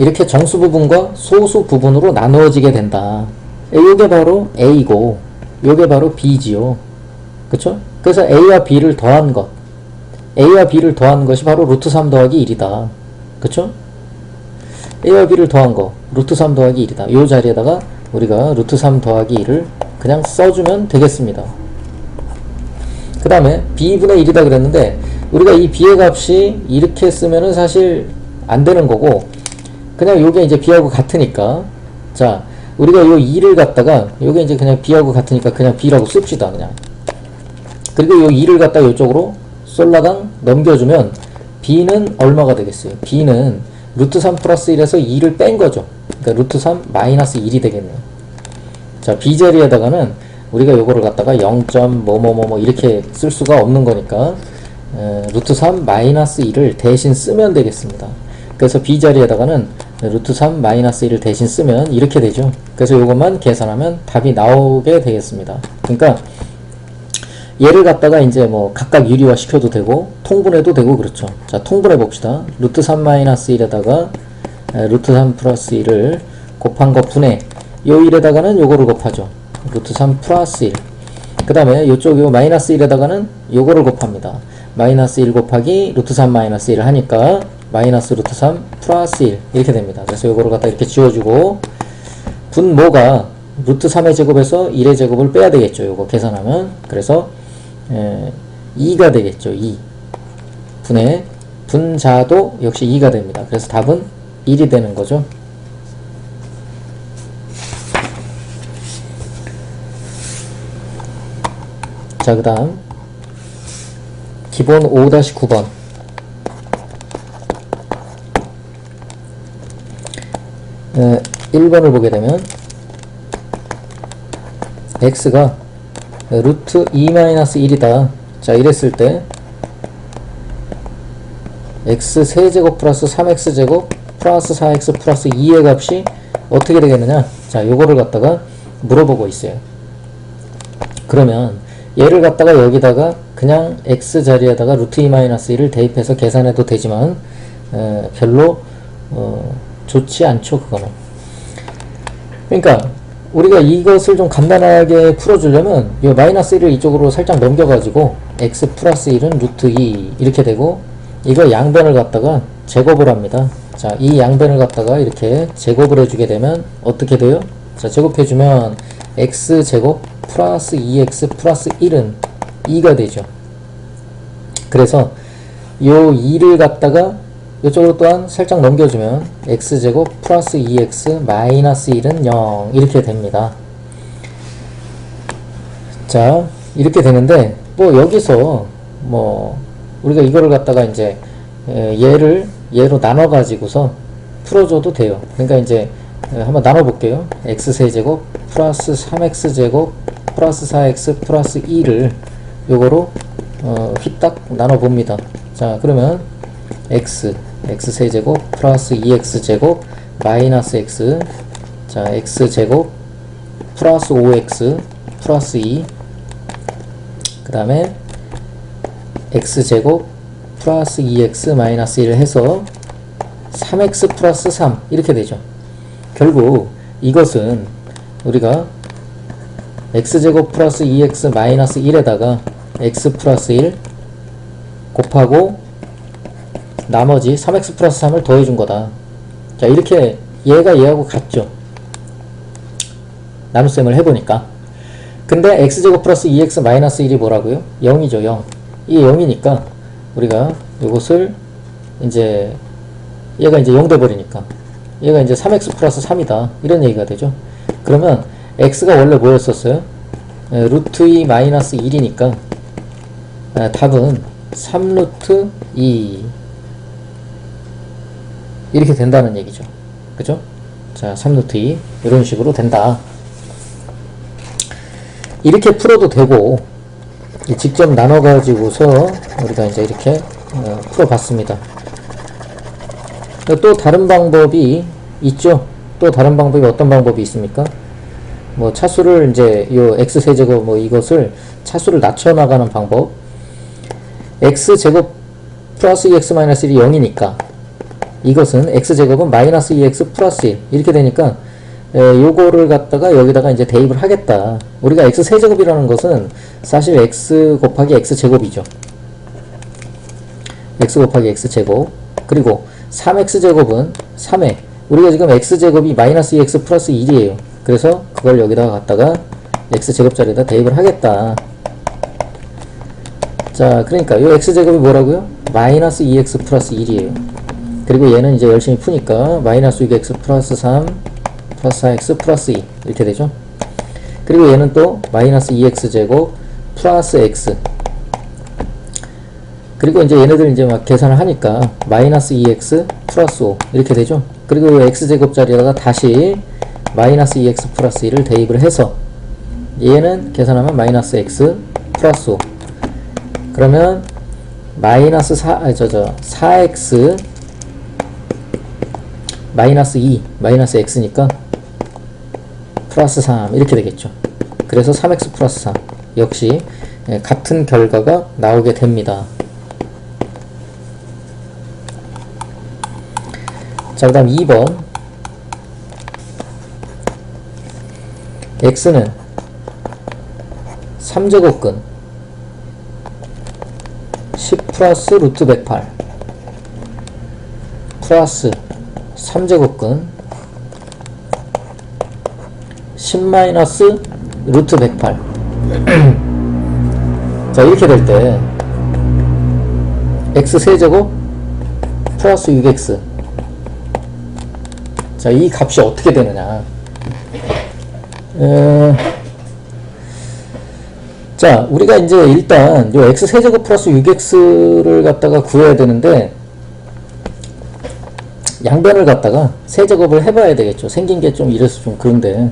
이렇게 정수 부분과 소수 부분으로 나누어지게 된다. 요게 바로 a고 요게 바로 b지요. 그쵸? 그래서 a와 b를 더한 것, a와 b를 더한 것이 바로 루트 3 더하기 1이다. 그쵸? a와 b를 더한 거 루트 3 더하기 1이다. 요 자리에다가 우리가 루트 3 더하기 1을 그냥 써주면 되겠습니다. 그 다음에 b분의 1이다 그랬는데, 우리가 이 b의 값이 이렇게 쓰면은 사실 안 되는 거고, 그냥 요게 이제 b하고 같으니까, 자, 우리가 요 2를 갖다가, 요게 이제 그냥 b하고 같으니까 그냥 b라고 씁시다, 그냥. 그리고 요 2를 갖다 요쪽으로 솔라당 넘겨주면 b는 얼마가 되겠어요? b는 루트 3 플러스 1에서 2를 뺀 거죠. 그러니까 루트 3 마이너스 1이 되겠네요. 자, b 자리에다가는 우리가 요거를 갖다가 0. 뭐뭐뭐뭐 이렇게 쓸 수가 없는 거니까 루트 3 마이너스 1을 대신 쓰면 되겠습니다. 그래서 b 자리에다가는 루트 3 마이너스 1을 대신 쓰면 이렇게 되죠. 그래서 요것만 계산하면 답이 나오게 되겠습니다. 그러니까 얘를 갖다가 이제 뭐 각각 유리화 시켜도 되고 통분해도 되고 그렇죠. 자, 통분해 봅시다. 루트 3 마이너스 1에다가 루트 3 플러스 1을 곱한 것 분해, 요 1에다가는 요거를 곱하죠. 루트 3 플러스 1. 그 다음에 요쪽 요 마이너스 1에다가는 요거를 곱합니다. 마이너스 1 곱하기 루트 3 마이너스 1을 하니까 마이너스 루트 3 플러스 1 이렇게 됩니다. 그래서 요거를 갖다 이렇게 지워주고, 분모가 루트 3의 제곱에서 1의 제곱을 빼야 되겠죠. 요거 계산하면. 그래서 2가 되겠죠. 2 분의 분자도 역시 2가 됩니다. 그래서 답은 1이 되는 거죠. 자, 그 다음 기본 5-9번. 1번을 보게 되면 x가 루트 2-1이다. 자, 이랬을 때 x 세제곱 플러스 3x제곱 플러스 4x 플러스 2의 값이 어떻게 되겠느냐. 자, 요거를 갖다가 물어보고 있어요. 그러면 얘를 갖다가 여기다가 그냥 x 자리에다가 루트 2-1을 대입해서 계산해도 되지만 별로 좋지 않죠, 그거는. 그러니까 우리가 이것을 좀 간단하게 풀어주려면 이 마이너스 1을 이쪽으로 살짝 넘겨가지고 x 플러스 1은 루트 2 이렇게 되고, 이거 양변을 갖다가 제곱을 합니다. 자, 이 양변을 갖다가 이렇게 제곱을 해주게 되면 어떻게 돼요? 자, 제곱해주면 x제곱 플러스 2x 플러스 1은 2가 되죠. 그래서 요 2를 갖다가 이쪽으로 또한 살짝 넘겨주면 x제곱 플러스 2x 마이너스 1은 0 이렇게 됩니다. 자, 이렇게 되는데 뭐 여기서 뭐 우리가 이거를 갖다가 이제 얘로 나눠 가지고서 풀어줘도 돼요. 그러니까 이제 한번 나눠 볼게요. x세제곱 플러스 3x제곱 플러스 4x 플러스 2를 요거로 휘딱 나눠 봅니다. 자, 그러면 x세제곱 플러스 2x제곱 마이너스 x, 자, x제곱 플러스 5x 플러스 2, 그 다음에 x제곱 플러스 2x 마이너스 1을 해서 3x 플러스 3 이렇게 되죠. 결국 이것은 우리가 x제곱 플러스 2x 마이너스 1에다가 x 플러스 1 곱하고 나머지 3x 플러스 3을 더해준 거다. 자, 이렇게 얘가 얘하고 같죠. 나눗셈을 해보니까. 근데 x제곱 플러스 2x 마이너스 1이 뭐라고요? 0이죠. 0. 이게 0이니까 우리가 이것을 이제 얘가 이제 0 돼버리니까 얘가 이제 3x 플러스 3이다. 이런 얘기가 되죠. 그러면 x가 원래 뭐였었어요? 루트 2 마이너스 1이니까 답은 3루트 2 이렇게 된다는 얘기죠. 그죠? 자, 3루트 2 이런 식으로 된다. 이렇게 풀어도 되고, 직접 나눠가지고서 우리가 이제 이렇게 풀어봤습니다. 또 다른 방법이 있죠. 또 다른 방법이 어떤 방법이 있습니까? 뭐 차수를 이제 요 x세제곱 뭐 이것을 차수를 낮춰 나가는 방법. x제곱 플러스 2x 마이너스 1이 0이니까 이것은 x제곱은 마이너스 2x 플러스 1 이렇게 되니까 요거를 갖다가 여기다가 이제 대입을 하겠다. 우리가 x세제곱이라는 것은 사실 x 곱하기 x제곱이죠. x 곱하기 x제곱. 그리고 3x제곱은 3회. 우리가 지금 x제곱이 마이너스 2x 플러스 1이에요. 그래서 그걸 여기다가 갖다가 x제곱 자리에다 대입을 하겠다. 자, 그러니까 요 x제곱이 뭐라고요? 마이너스 2x 플러스 1이에요. 그리고 얘는 이제 열심히 푸니까 마이너스 6x 플러스 3 플러스 4x 플러스 2 이렇게 되죠. 그리고 얘는 또 마이너스 2x제곱 플러스 x, 그리고 이제 얘네들 이제 막 계산을 하니까 마이너스 2x 플러스 5 이렇게 되죠. 그리고 이 x제곱 자리에다가 다시 마이너스 2x 플러스 1을 대입을 해서 얘는 계산하면 마이너스 x 플러스 5, 그러면 마이너스 4x 마이너스 2 마이너스 x니까 플러스 3 이렇게 되겠죠. 그래서 3x 플러스 3 역시 같은 결과가 나오게 됩니다. 자, 그 다음 2번 x는 3제곱근 10 플러스 루트 108 플러스 3제곱근 10 마이너스 루트 108 자, 이렇게 될 때 x세제곱 플러스 6x, 자, 이 값이 어떻게 되느냐. 자, 우리가 이제 일단 요 x세제곱 플러스 6x를 갖다가 구해야 되는데 양변을 갖다가 세제곱을 해봐야 되겠죠. 생긴 게 좀 이래서 좀 그런데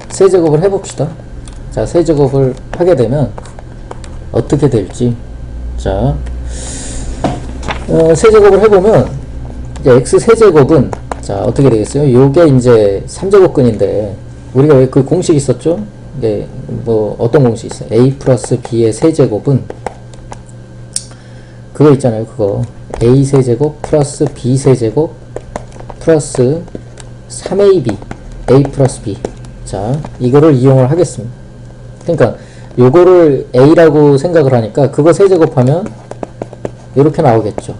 세제곱을 해봅시다. 자, 세제곱을 하게 되면 어떻게 될지. 자, 세제곱을 해보면 이제 x 세제곱은 자 어떻게 되겠어요? 요게 이제 3제곱근인데 우리가 왜 그 공식 있었죠? 이게 뭐 어떤 공식 있어요? a 플러스 b의 세제곱은 그거 있잖아요. 그거 a 세제곱 플러스 b 세제곱 플러스 3ab a 플러스 b. 자, 이거를 이용을 하겠습니다. 그러니까 요거를 a라고 생각을 하니까 그거 세제곱하면 이렇게 나오겠죠.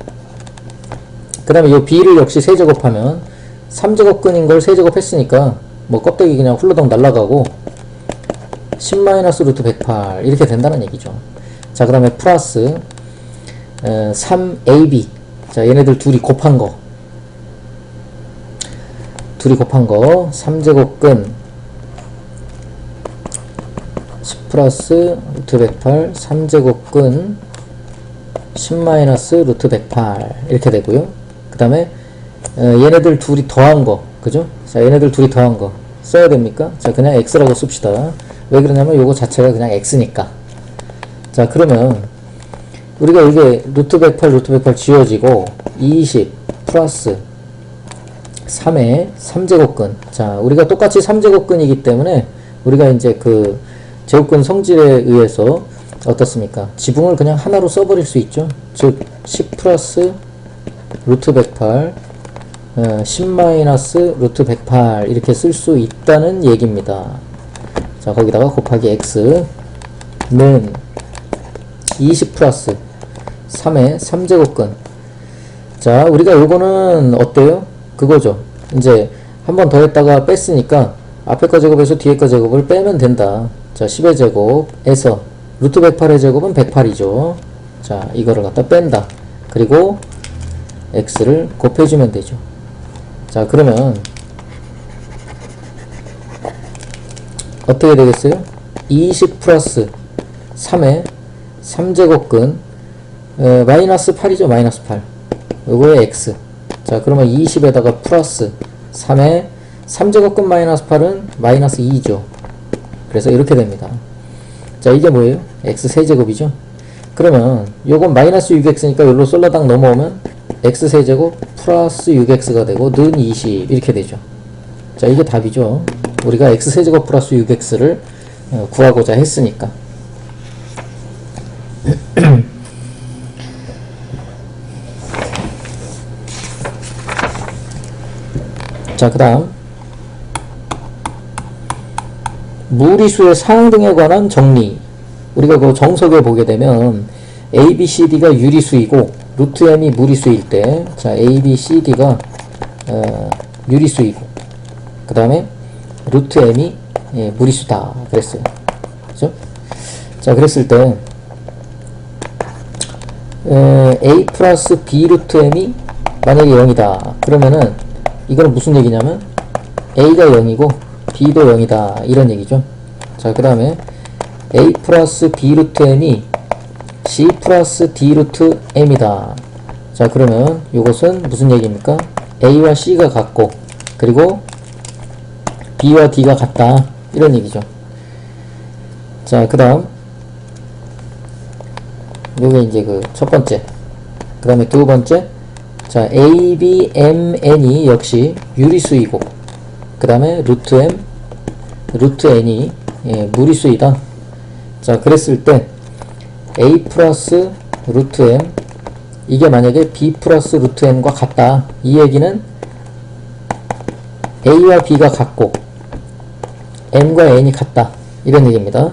그 다음에 요 b를 역시 세제곱하면 3제곱근인 걸 세제곱했으니까 뭐 껍데기 그냥 훌러덩 날라가고 10 루트 108 이렇게 된다는 얘기죠. 자, 그 다음에 플러스 3ab. 자, 얘네들 둘이 곱한 거 3제곱근 10 플러스 루트 108 3제곱근 10 루트 108 이렇게 되고요. 그 다음에 얘네들 둘이 더한 거, 그죠? 자, 얘네들 둘이 더한 거 써야 됩니까? 자, 그냥 x라고 씁시다. 왜 그러냐면 요거 자체가 그냥 x니까. 자, 그러면 우리가 이게 루트 108 지워지고 20 플러스 3의 3제곱근. 자, 우리가 똑같이 3제곱근이기 때문에 우리가 이제 그 제곱근 성질에 의해서 어떻습니까? 지붕을 그냥 하나로 써버릴 수 있죠. 즉 10 플러스 루트 108 10 마이너스 루트 108 이렇게 쓸 수 있다는 얘기입니다. 자, 거기다가 곱하기 x는 20 플러스 3의 3제곱근. 자, 우리가 요거는 어때요? 그거죠. 이제 한 번 더 했다가 뺐으니까 앞에 거 제곱에서 뒤에 거 제곱을 빼면 된다. 자, 10의 제곱에서 루트 108의 제곱은 108이죠. 자, 이거를 갖다 뺀다. 그리고 x를 곱해주면 되죠. 자, 그러면 어떻게 되겠어요? 20 플러스 3의 3제곱근 마이너스 8이죠. 마이너스 8. 요거의 x. 자, 그러면 20에다가 플러스 3의 3제곱근 마이너스 8은 마이너스 2죠. 그래서 이렇게 됩니다. 자, 이게 뭐예요? x 세제곱이죠. 그러면 요건 마이너스 6x니까 여기로 솔라당 넘어오면 x 세제곱 플러스 6x가 되고 는 20 이렇게 되죠. 자, 이게 답이죠. 우리가 x 세제곱 플러스 6x를 구하고자 했으니까. 자, 그 다음 무리수의 상등에 관한 정리. 우리가 그 정석에 보게 되면 a, b, c, d가 유리수이고 루트 m이 무리수일 때, 자, a, b, c, d가 유리수이고 그 다음에 루트 m이 무리수다 그랬어요. 그죠? 자, 그랬을 때 a 플러스 b 루트 m이 만약에 0이다 그러면은 이거는 무슨 얘기냐면 a가 0이고 b도 0이다 이런 얘기죠. 자, 그 다음에 a 플러스 b 루트 m이 c 플러스 d 루트 m이다. 자, 그러면 이것은 무슨 얘기입니까? a와 c가 같고 그리고 b와 d가 같다 이런 얘기죠. 자, 그 다음 요게 이제 그 첫 번째, 그 다음에 두 번째. 자, a, b, m, n이 역시 유리수이고 그 다음에 루트 m, 루트 n이 무리수이다. 자, 그랬을 때 a 플러스 루트 m 이게 만약에 b 플러스 루트 n과 같다. 이 얘기는 a와 b가 같고 m과 n이 같다 이런 얘기입니다.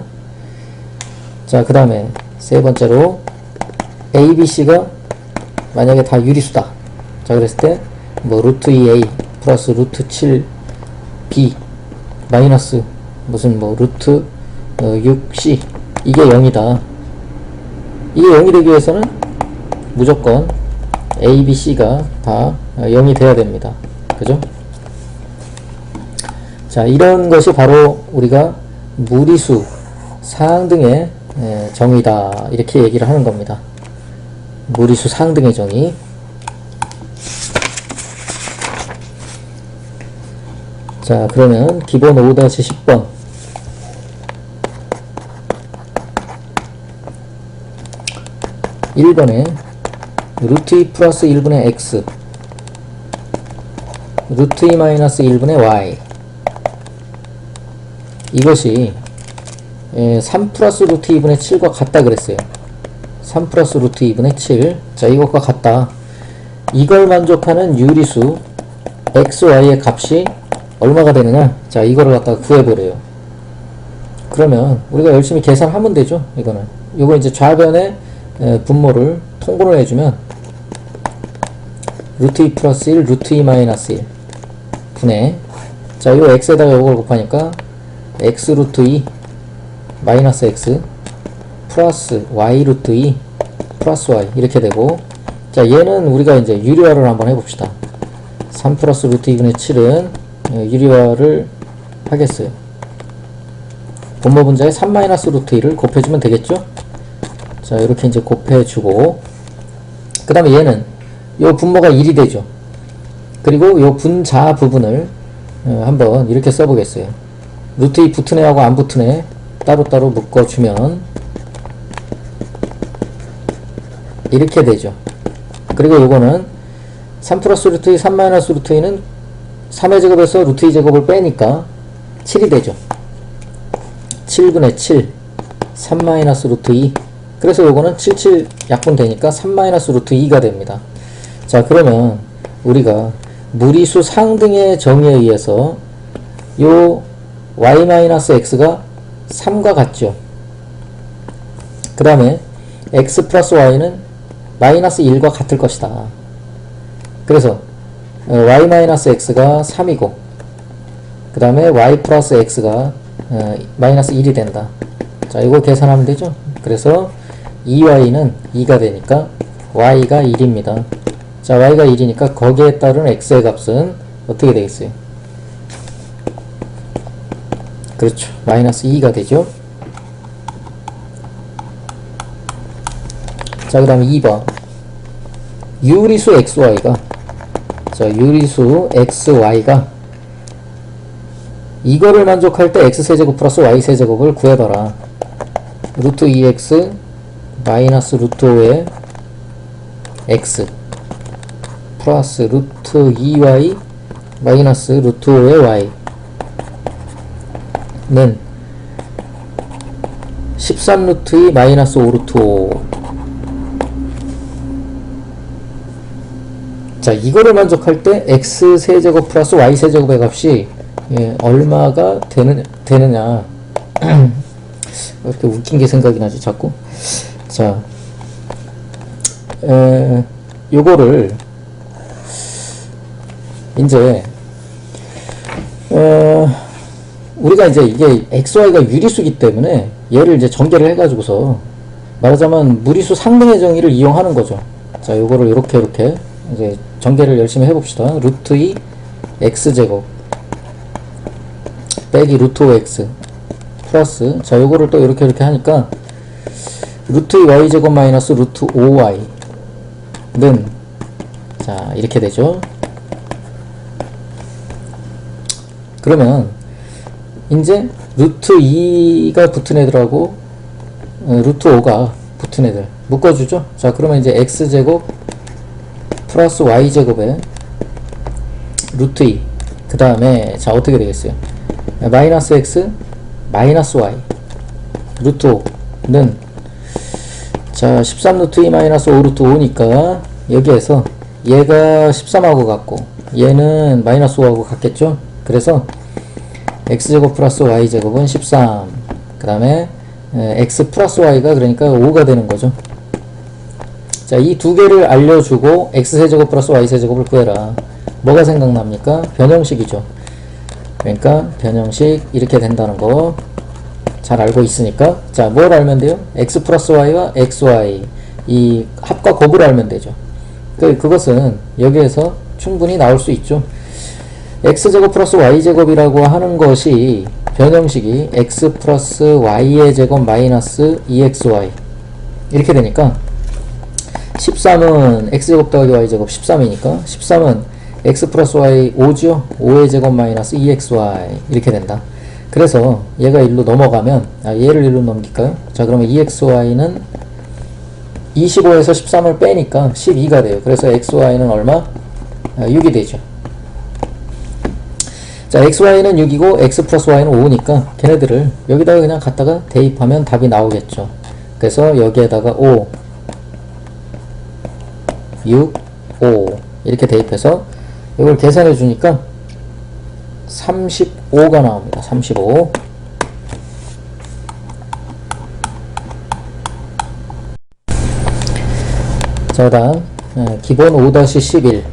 자, 그 다음에 세 번째로 a, b, c가 만약에 다 유리수다. 자, 그랬을 때 뭐 루트 2a 플러스 루트 7b 마이너스 무슨 뭐 루트 6c 이게 0이다. 이게 0이 되기 위해서는 무조건 a, b, c가 다 0이 돼야 됩니다. 그죠? 자, 이런 것이 바로 우리가 무리수 상등의 정의다 이렇게 얘기를 하는 겁니다. 무리수 상등의 정의. 자, 그러면 기본 5-10번 1번에 루트 2 플러스 1분의 x 루트 2 마이너스 1분의 y 이것이 3 플러스 루트 2분의 7과 같다 그랬어요. 3 플러스 루트 2분의 7. 자, 이것과 같다. 이걸 만족하는 유리수 x, y의 값이 얼마가 되느냐? 자, 이거를 갖다가 구해보래요. 그러면 우리가 열심히 계산하면 되죠. 이거는. 이거 이제 좌변의 분모를 통분을 해주면 루트 2 플러스 1, 루트 2 마이너스 1 분의, 자, 요 x에다가 요걸 곱하니까 x 루트 2 마이너스 x 플러스 y 루트 2 플러스 y 이렇게 되고, 자, 얘는 우리가 이제 유리화를 한번 해봅시다. 3 플러스 루트 2분의 7은 유리화를 하겠어요. 분모 분자에 3 마이너스 루트 2를 곱해주면 되겠죠? 자, 이렇게 이제 곱해주고, 그 다음에 얘는 요 분모가 1이 되죠. 그리고 요 분자 부분을 한번 이렇게 써보겠어요. 루트 2 붙은 애하고 안 붙은 애 따로따로 묶어주면 이렇게 되죠. 그리고 요거는 3 플러스 루트 2, 3 마이너스 루트 2는 3의 제곱에서 루트 2 제곱을 빼니까 7이 되죠. 7분의 7, 3 마이너스 루트 2. 그래서 요거는 77 약분 되니까 3 마이너스 루트 2가 됩니다. 자, 그러면 우리가 무리수 상등의 정의에 의해서 요 y-x가 3과 같죠. 그 다음에 x 플러스 y는 마이너스 1과 같을 것이다. 그래서 y-x가 3이고, 그 다음에 y 플러스 x가 마이너스 1이 된다. 자, 이거 계산하면 되죠. 그래서 2y는 2가 되니까 y가 1입니다. 자, y가 1이니까 거기에 따른 x의 값은 어떻게 되겠어요? 그렇죠. 마이너스 2가 되죠. 자, 그 다음에 2번. 유리수 xy가, 자, 유리수 xy가 이거를 만족할 때 x세제곱 플러스 y세제곱을 구해봐라. 루트 2x 마이너스 루트 5의 x 플러스 루트 2y 마이너스 루트 5의 y 는 13 루트 2 마이너스 5 루트 5. 자, 이거를 만족할 때 x세제곱 플러스 y세제곱의 값이 얼마가 되느냐. 왜 이렇게 웃긴 게 생각이 나지 자꾸. 자, 요거를 이제 우리가 이제 이게 xy가 유리수기 때문에 얘를 이제 전개를 해가지고서 말하자면 무리수 상등의 정의를 이용하는 거죠. 자, 요거를 이렇게 이제 전개를 열심히 해봅시다. 루트 2 x제곱 빼기 루트 5x 플러스, 자, 요거를 또 이렇게 하니까 루트 2 y제곱 마이너스 루트 5y는, 자, 이렇게 되죠. 그러면 이제 루트 2가 붙은 애들하고 루트 5가 붙은 애들 묶어주죠. 자, 그러면 이제 x제곱 플러스 y제곱에 루트 2, 그 다음에 자, 어떻게 되겠어요? 마이너스 x 마이너스 y 루트 5는, 자, 13 루트 2 마이너스 5 루트 5니까 여기에서 얘가 13하고 같고 얘는 마이너스 5하고 같겠죠. 그래서 x제곱 플러스 y제곱은 13, 그 다음에 x 플러스 y가 그러니까 5가 되는 거죠. 자, 이 두 개를 알려주고 x세제곱 플러스 y세제곱을 구해라. 뭐가 생각납니까? 변형식이죠. 그러니까 변형식 이렇게 된다는 거 잘 알고 있으니까, 자, 뭘 알면 돼요? x 플러스 y와 xy 이 합과 곱을 알면 되죠. 그것은 여기에서 충분히 나올 수 있죠. x제곱 플러스 y제곱이라고 하는 것이 변형식이 x 플러스 y의 제곱 마이너스 2xy 이렇게 되니까 13은 x제곱 더하기 y제곱 13이니까 13은 x 플러스 y 5죠. 5의 제곱 마이너스 2xy 이렇게 된다. 그래서 얘가 1로 넘어가면, 얘를 1로 넘길까요? 자, 그러면 2xy는 25에서 13을 빼니까 12가 돼요. 그래서 xy는 얼마? 6이 되죠. 자, xy는 6이고 x 플러스 y는 5니까 걔네들을 여기다가 그냥 갖다가 대입하면 답이 나오겠죠. 그래서 여기에다가 5, 6, 5 이렇게 대입해서 이걸 계산해 주니까 35가 나옵니다. 35. 자, 다음 기본 5-11.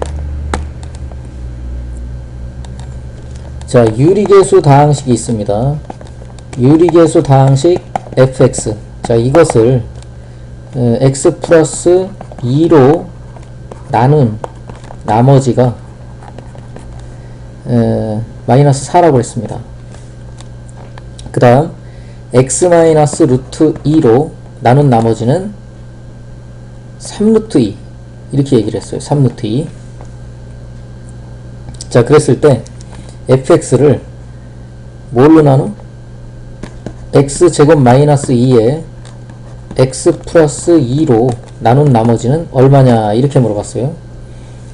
자, 유리계수 다항식이 있습니다. 유리계수 다항식 fx. 자, 이것을 x 플러스 2로 나눈 나머지가 마이너스 4라고 했습니다. 그 다음 x 마이너스 루트 2로 나눈 나머지는 3루트 2 이렇게 얘기를 했어요. 3루트 2. 자, 그랬을 때 fx를 뭘로 나누? x제곱 마이너스 2에 x 플러스 2로 나눈 나머지는 얼마냐 이렇게 물어봤어요.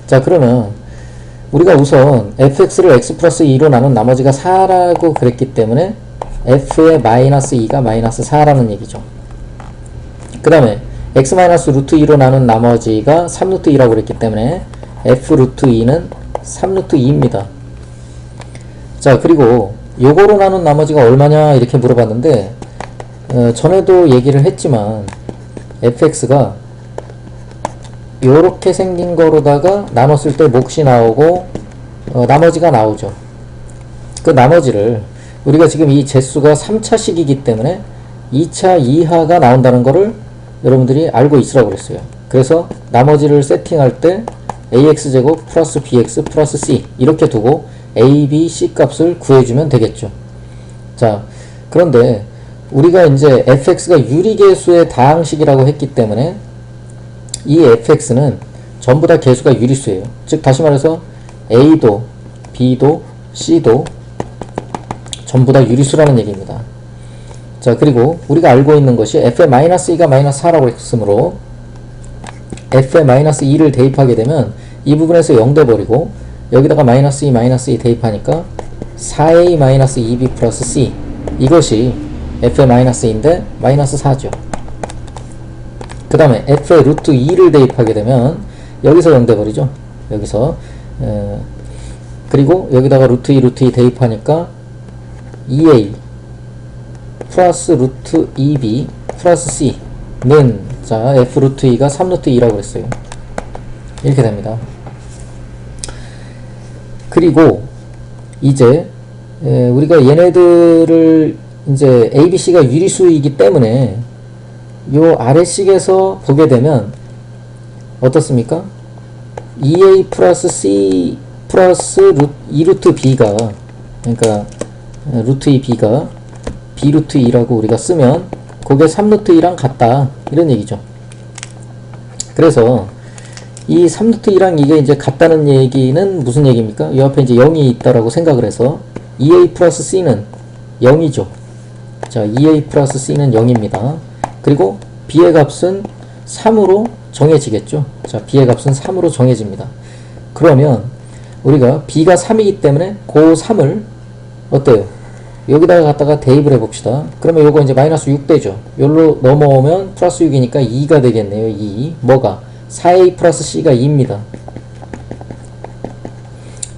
자, 그러면 우리가 우선 fx를 x 플러스 2로 나눈 나머지가 4라고 그랬기 때문에 f의 마이너스 2가 마이너스 4라는 얘기죠. 그 다음에 x 마이너스 루트 2로 나눈 나머지가 3루트 2라고 그랬기 때문에 f 루트 2는 3루트 2입니다. 자, 그리고 요거로 나눈 나머지가 얼마냐 이렇게 물어봤는데 전에도 얘기를 했지만 fx가 요렇게 생긴 거로다가 나눴을 때 몫이 나오고 나머지가 나오죠. 그 나머지를 우리가 지금 이 재수가 3차식이기 때문에 2차 이하가 나온다는 거를 여러분들이 알고 있으라고 그랬어요. 그래서 나머지를 세팅할 때 ax제곱 플러스 bx 플러스 c 이렇게 두고 a, b, c 값을 구해주면 되겠죠. 자, 그런데 우리가 이제 fx가 유리계수의 다항식이라고 했기 때문에 이 fx는 전부 다 계수가 유리수예요. 즉 다시 말해서 a도 b도 c도 전부 다 유리수라는 얘기입니다. 자, 그리고 우리가 알고 있는 것이 f의 마이너스 2가 마이너스 4라고 했으므로 f의 마이너스 2를 대입하게 되면 이 부분에서 0 돼버리고 여기다가 마이너스 2 마이너스 2 대입하니까 4a 마이너스 2b 플러스 c 이것이 f의 마이너스 2인데 마이너스 4죠. 그 다음에 f의 루트 2를 대입하게 되면 여기서 0 돼버리죠. 여기서 그리고 여기다가 루트 2 대입하니까 2a 플러스 루트 2b 플러스 c는 자 f 루트 2가 3 루트 2라고 그랬어요. 이렇게 됩니다. 그리고 이제 우리가 얘네들을 이제 a, b, c가 유리수이기 때문에 요 아래식에서 보게 되면 어떻습니까? 2a 플러스 c 플러스 2루트 b가 그러니까 루트 2b가 b 루트 2라고 우리가 쓰면 그게 3루트 2랑 같다 이런 얘기죠. 그래서 이 3루트 2랑 이게 이제 같다는 얘기는 무슨 얘기입니까? 이 앞에 이제 0이 있다라고 생각을 해서 2a 플러스 c는 0이죠. 자, 2a 플러스 c는 0입니다. 그리고 b의 값은 3으로 정해지겠죠. 자, b의 값은 3으로 정해집니다. 그러면 우리가 b가 3이기 때문에 그 3을 어때요? 여기다가 갖다가 대입을 해봅시다. 그러면 요거 이제 마이너스 6 되죠. 여기로 넘어오면 플러스 6이니까 2가 되겠네요. 2. 뭐가? 4a 플러스 c가 2입니다.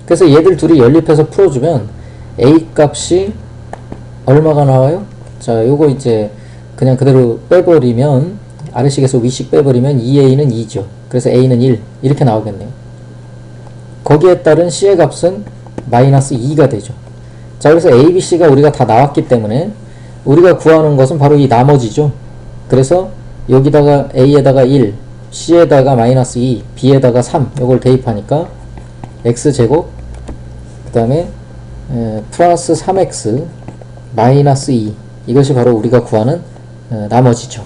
그래서 얘들 둘이 연립해서 풀어주면 a 값이 얼마가 나와요? 자, 요거 이제 그냥 그대로 빼버리면 아래식에서 위식 빼버리면 2a는 2죠. 그래서 a는 1 이렇게 나오겠네요. 거기에 따른 c의 값은 마이너스 2가 되죠. 자, 그래서 a, b, c가 우리가 다 나왔기 때문에 우리가 구하는 것은 바로 이 나머지죠. 그래서 여기다가 a에다가 1, c에다가 마이너스 2, b에다가 3 요걸 대입하니까 x제곱 그 다음에 플러스 3x 마이너스 2 이것이 바로 우리가 구하는 나머지죠.